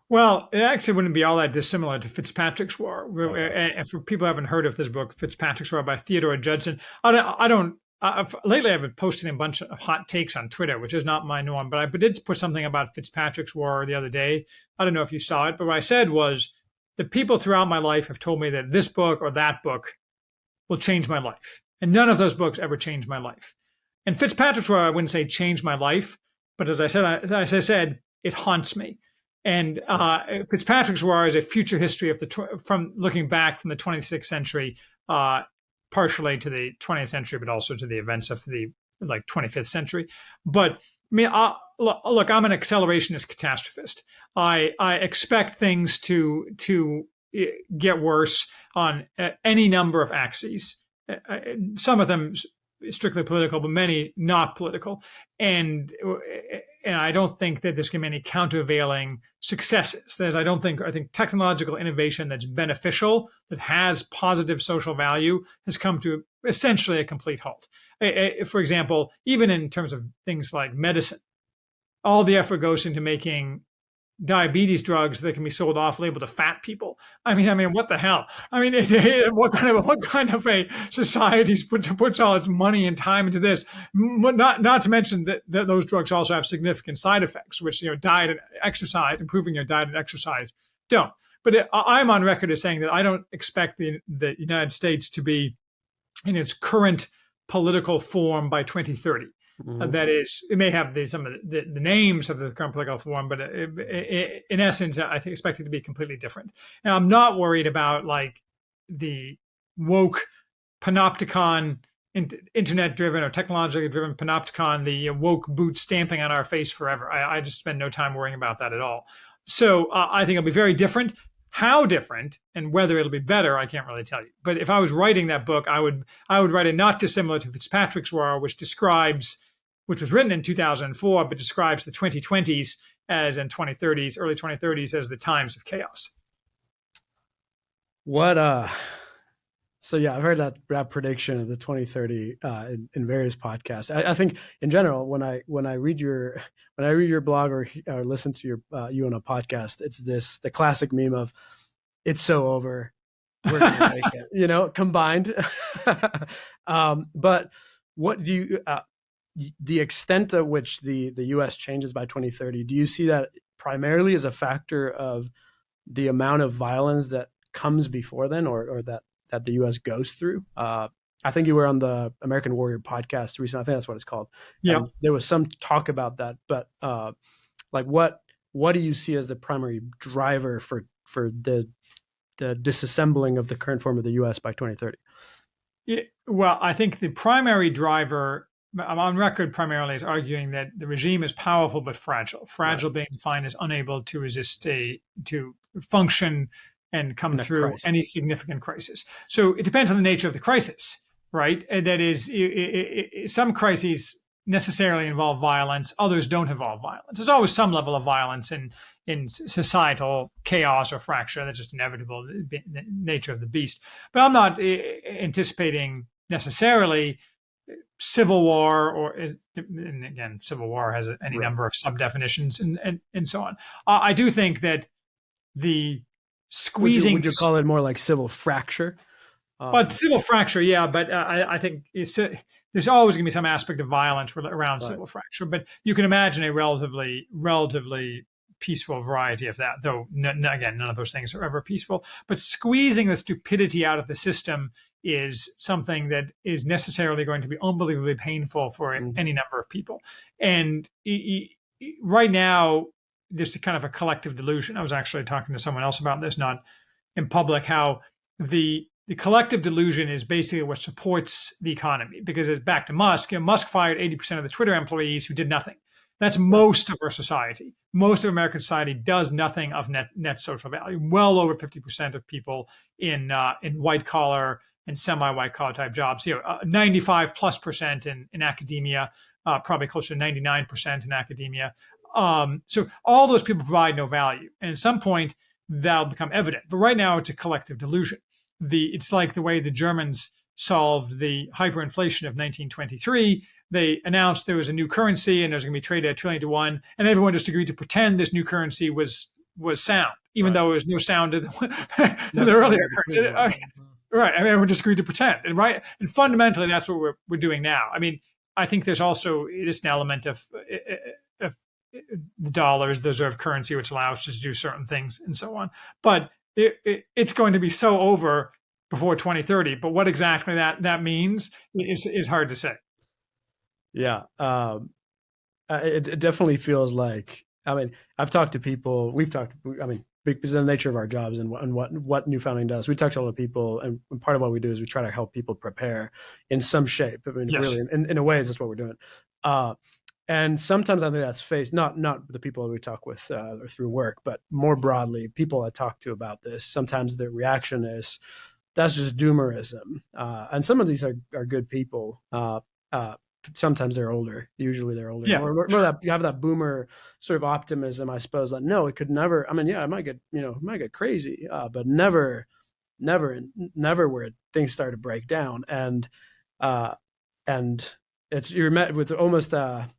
Well, it actually wouldn't be all that dissimilar to Fitzpatrick's War. And for people who haven't heard of this book, Fitzpatrick's War by Theodore Judson, lately I've been posting a bunch of hot takes on Twitter, which is not my norm, but I did put something about Fitzpatrick's War the other day. I don't know if you saw it, but what I said was that people throughout my life have told me that this book or that book will change my life. And none of those books ever changed my life. And Fitzpatrick's War, I wouldn't say changed my life, but as I said, it haunts me. And Fitzpatrick's War is a future history of from looking back from the 26th century, partially to the 20th century, but also to the events of the 25th century. But I mean, look, I'm an accelerationist catastrophist. I expect things to get worse on any number of axes. Some of them strictly political, but many not political. And I don't think that there's going to be any countervailing successes. I think technological innovation that's beneficial, that has positive social value, has come to essentially a complete halt. For example, even in terms of things like medicine, all the effort goes into making diabetes drugs that can be sold off-label to fat people. I mean, what the hell? I mean, what kind of a society puts all its money and time into this? Not to mention that those drugs also have significant side effects, which diet and exercise, improving your diet and exercise don't. But I'm on record as saying that I don't expect the United States to be in its current political form by 2030. Mm-hmm. That is, it may have some of the names of the current political form, but in essence, I think expect it to be completely different. And I'm not worried about the woke panopticon, internet-driven or technologically driven panopticon, the woke boot stamping on our face forever. I just spend no time worrying about that at all. So I think it'll be very different. How different and whether it'll be better, I can't really tell you. But if I was writing that book, I would write it not dissimilar to Fitzpatrick's War, which was written in 2004, but describes the 2020s and 2030s, early 2030s as the times of chaos. So yeah, I've heard that prediction of the 2030 in various podcasts. I think in general, when I read your blog or listen to you on a podcast, it's the classic meme of "it's so over, we're gonna make it," combined. But what do you? The extent at which the U.S. changes by 2030, do you see that primarily as a factor of the amount of violence that comes before then, or that the U.S. goes through? I think you were on the American Warrior podcast recently. I think that's what it's called. Yeah, there was some talk about that, but what do you see as the primary driver for the disassembling of the current form of the U.S. by 2030? Yeah, well, I think the primary driver, I'm on record primarily, is arguing that the regime is powerful but fragile. Fragile being defined as unable to resist to function and come through crisis. Any significant crisis. So it depends on the nature of the crisis, right? And that is, some crises necessarily involve violence, others don't involve violence. There's always some level of violence in societal chaos or fracture. That's just inevitable, the nature of the beast. But I'm not anticipating necessarily civil war, and again, civil war has any number of sub-definitions and so on. I do think that the squeezing... Would you call it more like civil fracture? But civil fracture, yeah, but I think there's always going to be some aspect of violence around civil fracture, but you can imagine a relatively peaceful variety of that, though, again, none of those things are ever peaceful. But squeezing the stupidity out of the system is something that is necessarily going to be unbelievably painful for any number of people. And right now, there's a kind of a collective delusion. I was actually talking to someone else about this, not in public, how the collective delusion is basically what supports the economy, because it's back to Musk. Musk fired 80% of the Twitter employees who did nothing. That's most of our society. Most of American society does nothing of net social value. Well over 50% of people in white collar and semi-white collar type jobs. 95+% in academia, probably closer to 99% in academia. So all those people provide no value, and at some point that'll become evident. But right now, it's a collective delusion. It's like the way the Germans solved the hyperinflation of 1923. They announced there was a new currency and there's going to be traded at 2 to 1, and everyone just agreed to pretend this new currency was sound, even though it was no sound to the earlier currency. Right. I mean, everyone just agreed to pretend, and fundamentally, that's what we're doing now. I mean, I think there's also just an element of the dollar is the reserve currency, which allows us to do certain things and so on. But it's going to be so over before 2030. But what exactly that means is hard to say. Yeah. It definitely feels like, I mean, I've talked to people, because of the nature of our jobs and what New Founding does. We talk to a lot of people, and part of what we do is we try to help people prepare in some shape. I mean, yes. Really, in a way, that's what we're doing. And sometimes I think that's faced, not the people that we talk with or through work, but more broadly, people I talk to about this, sometimes their reaction is, that's just doomerism. And some of these are good people. Sometimes they're older. Usually they're older. Yeah. Or that you have that boomer sort of optimism, I suppose, that no, it could never. I mean, yeah, it might get crazy, but never where things start to break down. And you're met with almost a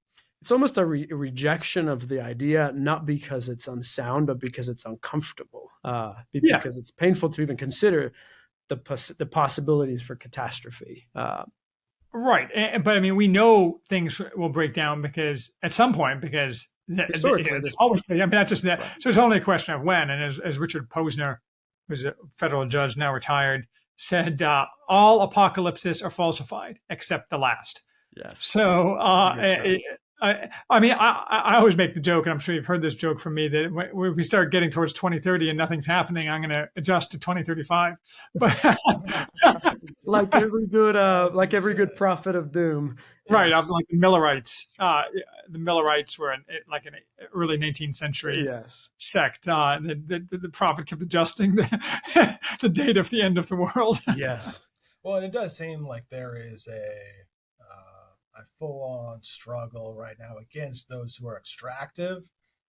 rejection of the idea, not because it's unsound, but because it's uncomfortable. Because it's painful to even consider the possibilities for catastrophe. Right. But I mean, we know things will break down at some point, historically, that's just that. Right. So it's only a question of when. And as Richard Posner, who's a federal judge, now retired, said, all apocalypses are falsified except the last. Yes. So, I mean, I always make the joke, and I'm sure you've heard this joke from me, that when we start getting towards 2030 and nothing's happening, I'm going to adjust to 2035. But like every good prophet of doom, right? I'm like the Millerites. The Millerites were an early 19th century sect. The prophet kept adjusting the date of the end of the world. Yes. Well, and it does seem like there is a full-on struggle right now against those who are extractive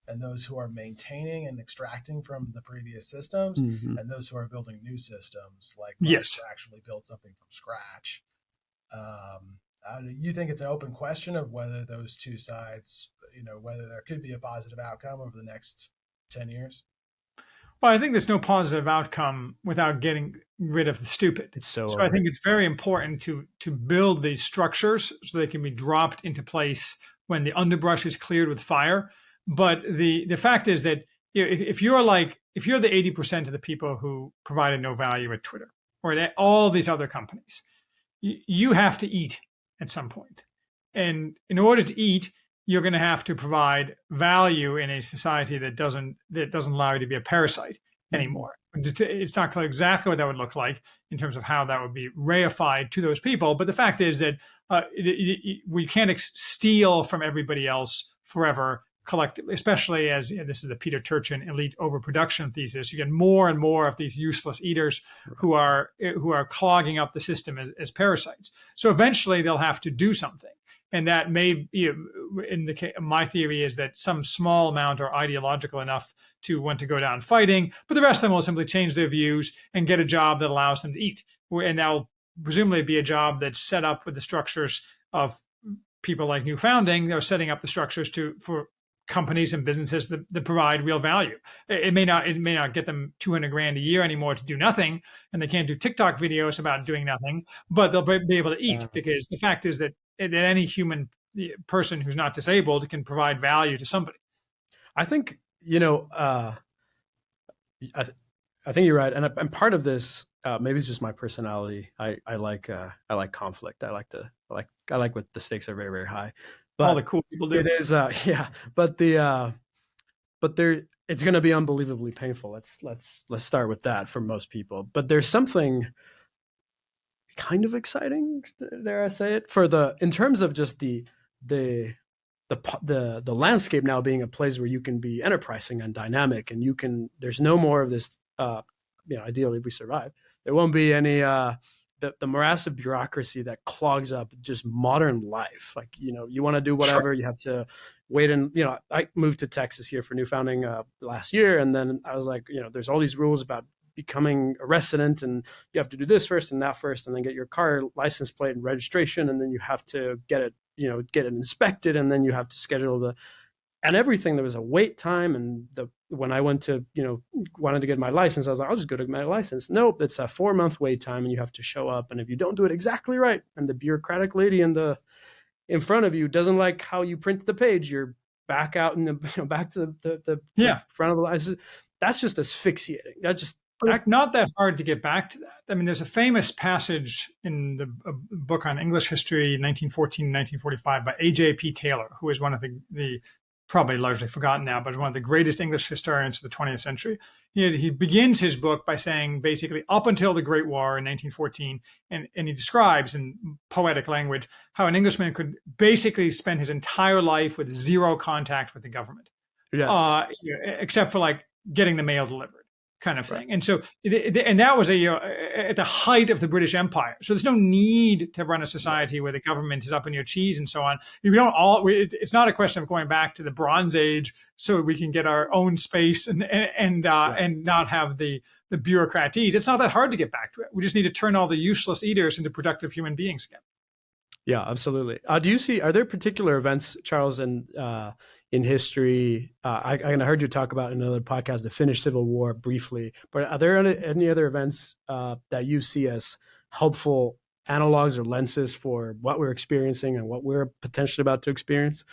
and those who are maintaining and extracting from the previous systems, and those who are building new systems, like Musk actually build something from scratch. You think it's an open question of whether those two sides, whether there could be a positive outcome over the next 10 years? Well, I think there's no positive outcome without getting rid of the stupid. So I think it's very important to build these structures so they can be dropped into place when the underbrush is cleared with fire. But the fact is that if you're the 80% of the people who provided no value at Twitter or at all these other companies, you have to eat at some point. And in order to eat, you're going to have to provide value in a society that doesn't allow you to be a parasite anymore. It's not clear exactly what that would look like in terms of how that would be reified to those people. But the fact is that we can't steal from everybody else forever collectively, especially as this is the Peter Turchin elite overproduction thesis. You get more and more of these useless eaters who are clogging up the system as parasites. So eventually they'll have to do something. And that may, my theory is that some small amount are ideological enough to want to go down fighting, but the rest of them will simply change their views and get a job that allows them to eat. And that'll presumably be a job that's set up with the structures of people like New Founding. They're setting up the structures for companies and businesses that provide real value. It may not get them $200,000 a year anymore to do nothing, and they can't do TikTok videos about doing nothing, but they'll be able to eat, because the fact is that any human person who's not disabled can provide value to somebody. I think I think you're right, and part of this maybe it's just my personality. I like conflict. I like what the stakes are very, very high. But all the cool people do. It is, but but it's going to be unbelievably painful. Let's start with that for most people. But there's something kind of exciting, dare I say it, in terms of just the landscape now being a place where you can be enterprising and dynamic, and there's no more of this. Ideally, if we survive, there won't be any the morass of bureaucracy that clogs up just modern life. Like, you want to do whatever, sure. You have to wait. And, I moved to Texas here for New Founding last year. And then I was like, there's all these rules about becoming a resident, and you have to do this first and that first, and then get your car license plate and registration. And then you have to get it inspected. And then you have to schedule and everything. There was a wait time. And when I went to, wanted to get my license, I was like, I'll just go to my license. Nope, it's a 4-month wait time, and you have to show up. And if you don't do it exactly right, and the bureaucratic lady in front of you doesn't like how you print the page, you're back out in back to the front of the license. That's just asphyxiating. But it's not that hard to get back to that. I mean, there's a famous passage in a book on English history, 1914 and 1945, by A.J.P. Taylor, who is one of the probably largely forgotten now, but one of the greatest English historians of the 20th century. He begins his book by saying, basically, up until the Great War in 1914, and he describes in poetic language how an Englishman could basically spend his entire life with zero contact with the government, except for like getting the mail delivered, kind of thing. And so, and that was at the height of the British Empire. So there's no need to run a society where the government is up in your cheese and so on. It's not a question of going back to the Bronze Age so we can get our own space and not have the bureaucraties. It's not that hard to get back to it. We just need to turn all the useless eaters into productive human beings again. Yeah, absolutely. Are there particular events, Charles, in history? I heard you talk about in another podcast, the Finnish Civil War briefly, but are there any other events that you see as helpful analogs or lenses for what we're experiencing and what we're potentially about to experience?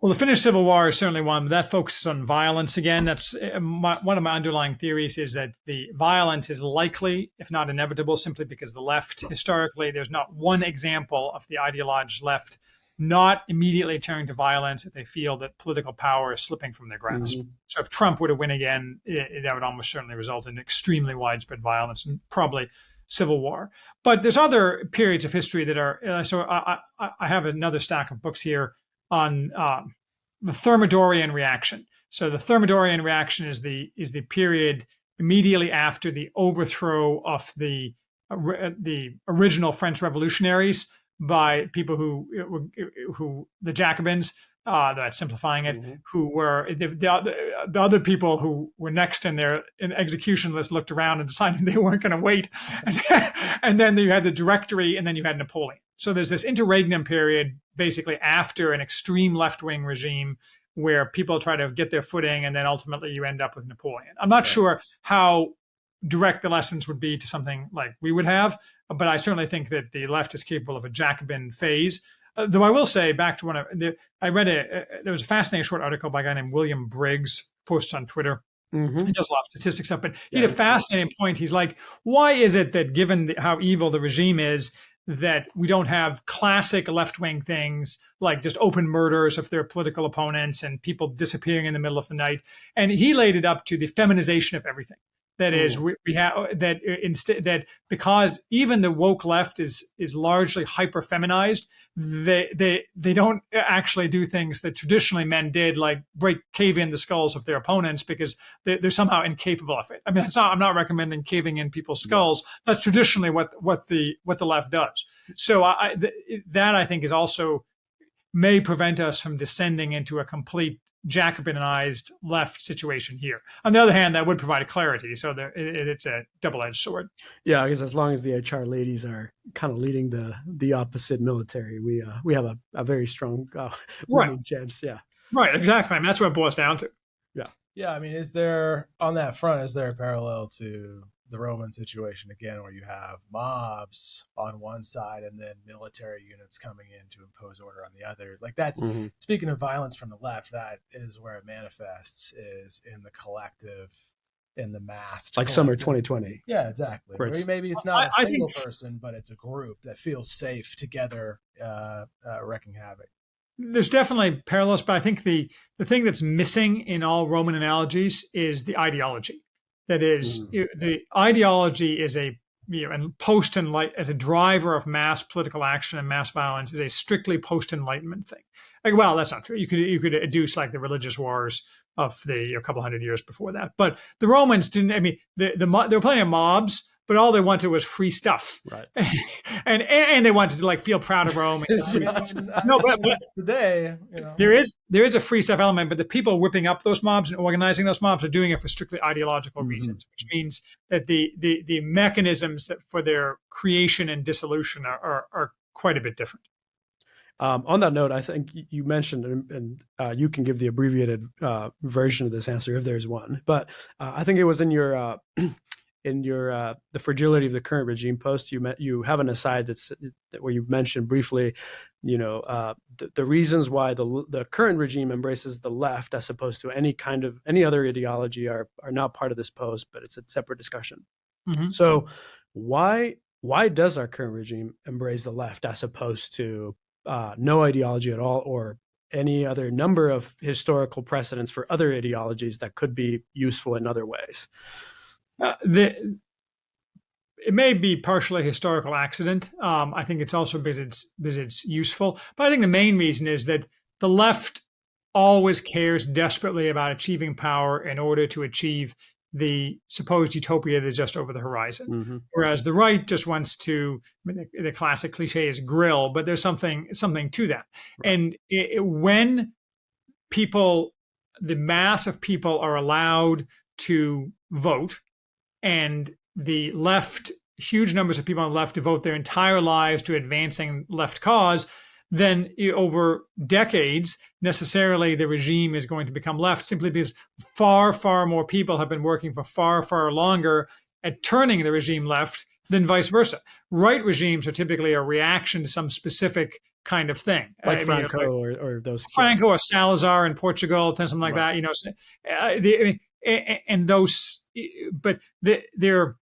Well, the Finnish Civil War is certainly one, but that focuses on violence again. That's one of my underlying theories, is that the violence is likely, if not inevitable, simply because the left, historically, there's not one example of the ideologized left not immediately turning to violence if they feel that political power is slipping from their grasp. Mm-hmm. So if Trump were to win again, that would almost certainly result in extremely widespread violence and probably civil war. But there's other periods of history that are, so I have another stack of books here on the Thermidorian reaction. So the Thermidorian reaction is the period immediately after the overthrow of the original French revolutionaries by people who the Jacobins, that's simplifying it, mm-hmm. who were the other people who were next in the execution list looked around and decided they weren't going to wait. And then you had the Directory, and then you had Napoleon. So there's this interregnum period, basically after an extreme left-wing regime, where people try to get their footing, and then ultimately you end up with Napoleon. I'm not sure how direct the lessons would be to something like we would have, but I certainly think that the left is capable of a Jacobin phase. Though I will say, back to when I read there was a fascinating short article by a guy named William Briggs, posts on Twitter. Mm-hmm. He does a lot of statistics stuff, but he had a fascinating point. He's like, why is it that given how evil the regime is, that we don't have classic left-wing things like just open murders of their political opponents and people disappearing in the middle of the night? And he laid it up to the feminization of everything. That is, we have that instead that because even the woke left is largely hyper feminized, they don't actually do things that traditionally men did, like cave in the skulls of their opponents, because they're somehow incapable of it. I mean, I'm not recommending caving in people's skulls. That's traditionally what the left does. So that I think is also may prevent us from descending into a complete Jacobinized left situation here. On the other hand, that would provide a clarity, so it's a double-edged sword. Yeah, I guess as long as the HR ladies are kind of leading the opposite military, we have a very strong winning chance. Yeah, right, exactly. I mean, that's what it boils down to. Yeah. I mean, is there on that front? Is there a parallel to the Roman situation again, where you have mobs on one side and then military units coming in to impose order on the others? Like that's mm-hmm. Speaking of violence from the left, that is where it manifests, is in the collective, in the mass. Like summer 2020. Yeah, exactly. Where maybe it's not a single person, but it's a group that feels safe together, wreaking havoc. There's definitely parallels, but I think the thing that's missing in all Roman analogies is the ideology. That is, the ideology is and as a driver of mass political action and mass violence is a strictly post-Enlightenment thing. Like, well, that's not true. You could adduce like the religious wars of the a couple hundred years before that, but the Romans didn't. I mean, there were plenty of mobs, but all they wanted was free stuff, right? and they wanted to like feel proud of Rome. No, but today, there is a free stuff element, but the people whipping up those mobs and organizing those mobs are doing it for strictly ideological reasons, which means that the mechanisms that for their creation and dissolution are quite a bit different. On that note, I think you mentioned, and you can give the abbreviated version of this answer if there's one, but I think it was in your the fragility of the current regime post, you have an aside where you mentioned briefly, the reasons why the current regime embraces the left as opposed to any other ideology are not part of this post, but it's a separate discussion. So why does our current regime embrace the left as opposed to no ideology at all, or any other number of historical precedents for other ideologies that could be useful in other ways? It may be partially a historical accident. I think it's also because it's useful. But I think the main reason is that the left always cares desperately about achieving power in order to achieve the supposed utopia that's just over the horizon. Whereas the right just wants to, the classic cliche is grill, but there's something to that. Right. And when the mass of people are allowed to vote, and the left, huge numbers of people on the left devote their entire lives to advancing left cause, then over decades, necessarily the regime is going to become left, simply because far, far more people have been working for far, far longer at turning the regime left than vice versa. Right regimes are typically a reaction to some specific kind of thing. Like Franco or those. Franco or Salazar in Portugal, something like that, and those, but they're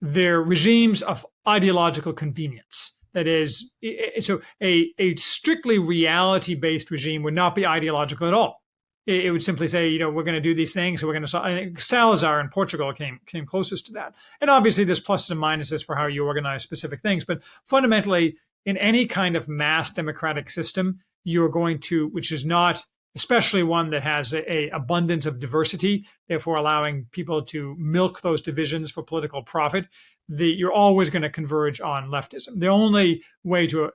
regimes of ideological convenience. That is, so a strictly reality-based regime would not be ideological at all. It would simply say, we're going to do these things, so we're going to. I think Salazar in Portugal came closest to that. And obviously, there's pluses and minuses for how you organize specific things. But fundamentally, in any kind of mass democratic system, you're going to, which is not, especially one that has a abundance of diversity, therefore allowing people to milk those divisions for political profit, you're always going to converge on leftism. The only way to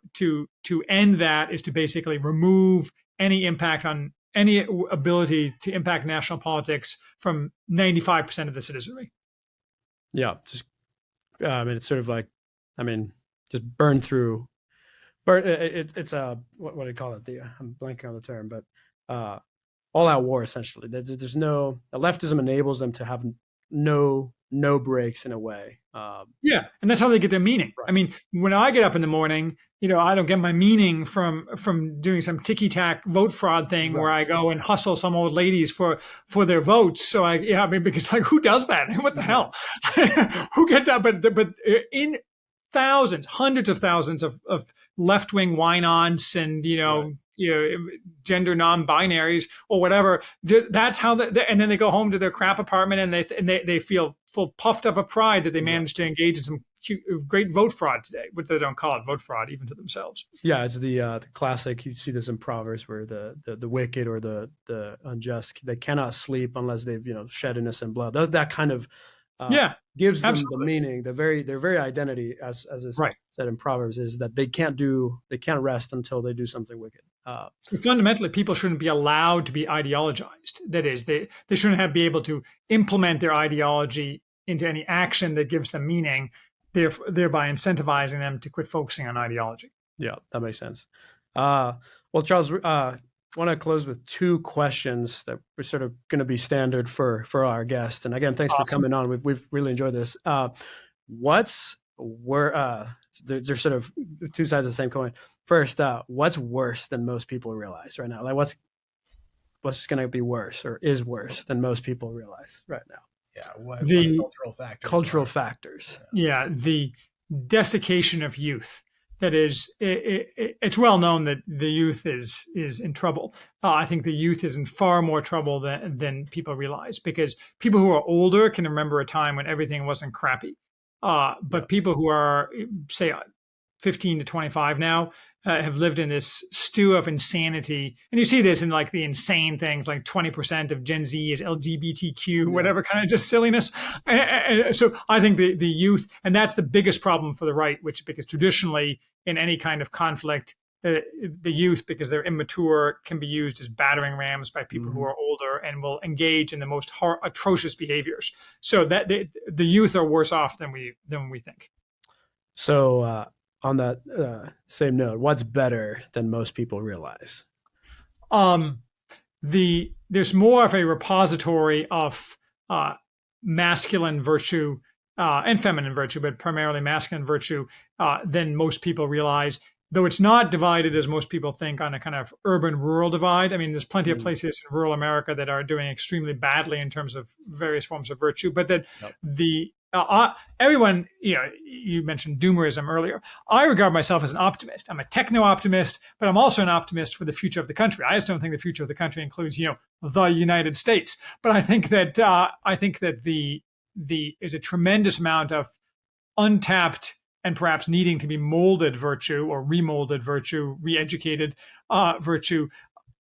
end that is to basically remove any impact on any ability to impact national politics from 95% of the citizenry. Yeah, it's sort of like, just burn through. It's a what do you call it? I'm blanking on the term, but all-out war essentially. There's no, leftism enables them to have no breaks in a way. Yeah, and that's how they get their meaning. Right. When I get up in the morning, I don't get my meaning from doing some ticky-tack vote fraud thing where I go and hustle some old ladies for their votes. So because who does that? What the hell? Who gets up? But in thousands, hundreds of thousands of left-wing whine-ons and gender non-binaries or whatever. That's how and then they go home to their crap apartment and they feel full puffed up of pride that they managed to engage in some great vote fraud today, but they don't call it vote fraud even to themselves. Yeah, it's the classic. You see this in Proverbs where the wicked or the unjust, they cannot sleep unless they've shed innocent blood. That kind of gives them absolutely the meaning. Their very identity, as is said in Proverbs, is that they can't rest until they do something wicked. Fundamentally, people shouldn't be allowed to be ideologized. That is, they shouldn't be able to implement their ideology into any action that gives them meaning, thereby incentivizing them to quit focusing on ideology. Yeah, that makes sense. Well, Charles, I want to close with two questions that we're sort of going to be standard for our guest. And again, thanks for coming on. We've really enjoyed this. There's sort of two sides of the same coin. First, what's worse than most people realize right now? Like what's going to be worse or is worse than most people realize right now? Yeah, what the cultural factors. Cultural factors. Yeah, the desiccation of youth. That is, it's well known that the youth is in trouble. I think the youth is in far more trouble than people realize, because people who are older can remember a time when everything wasn't crappy. But people who are, say, 15 to 25 now have lived in this stew of insanity. And you see this in like the insane things, like 20% of Gen Z is LGBTQ, whatever kind of just silliness. So I think the youth, and that's the biggest problem for the right, because traditionally in any kind of conflict, the youth, because they're immature, can be used as battering rams by people who are older and will engage in the most atrocious behaviors. So that the youth are worse off than we think. So, on that same note, what's better than most people realize? There's more of a repository of masculine virtue and feminine virtue, but primarily masculine virtue than most people realize. Though it's not divided as most people think on a kind of urban-rural divide. I mean, there's plenty of places in rural America that are doing extremely badly in terms of various forms of virtue, but that everyone, you mentioned doomerism earlier. I regard myself as an optimist. I'm a techno-optimist, but I'm also an optimist for the future of the country. I just don't think the future of the country includes, the United States. But I think that there's a tremendous amount of untapped and perhaps needing to be molded virtue or remolded virtue, re-educated virtue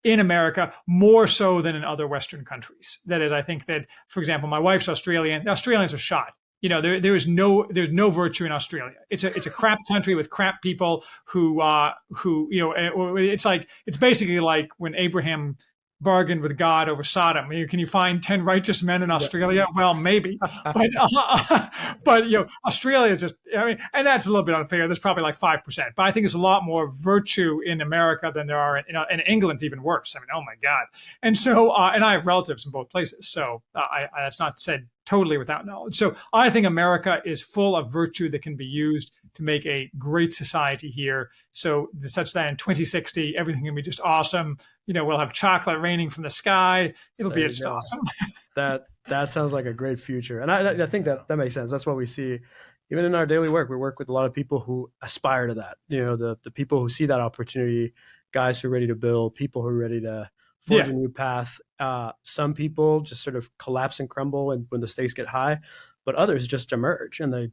in America, more so than in other Western countries. That is, I think that, for example, my wife's Australian. The Australians are shot. There's no virtue in Australia. It's a crap country with crap people who it's basically like when Abraham bargained with God over Sodom. Can you find 10 righteous men in Australia? Well, maybe, but Australia is just, and that's a little bit unfair. There's probably like 5%, but I think there's a lot more virtue in America than there are in England's even worse. Oh my God. And so, and I have relatives in both places. So that's not said totally without knowledge. So I think America is full of virtue that can be used to make a great society here. So such that in 2060, everything can be just awesome. We'll have chocolate raining from the sky. It'll be just awesome. That sounds like a great future. And I think that makes sense. That's what we see even in our daily work. We work with a lot of people who aspire to that. The people who see that opportunity, guys who are ready to build, people who are ready to forge a new path. Some people just sort of collapse and crumble when the stakes get high, but others just emerge and they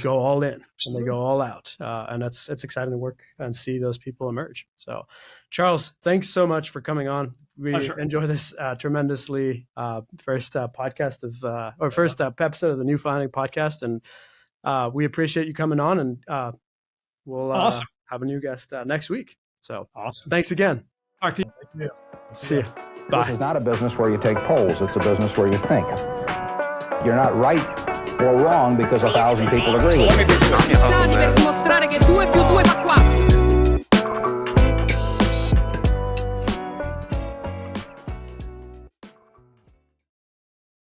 go all in and they go all out. And it's exciting to work and see those people emerge. So Charles, thanks so much for coming on. We enjoy this tremendously. First podcast of, first episode of the New Founding podcast. And we appreciate you coming on, and we'll have a new guest next week. So awesome. Thanks again. Talk to you. See you. Bye. This is not a business where you take polls. It's a business where you think. You're not right or wrong because 1,000 people agree with you. Per dimostrare che 2 più 2 fa 4.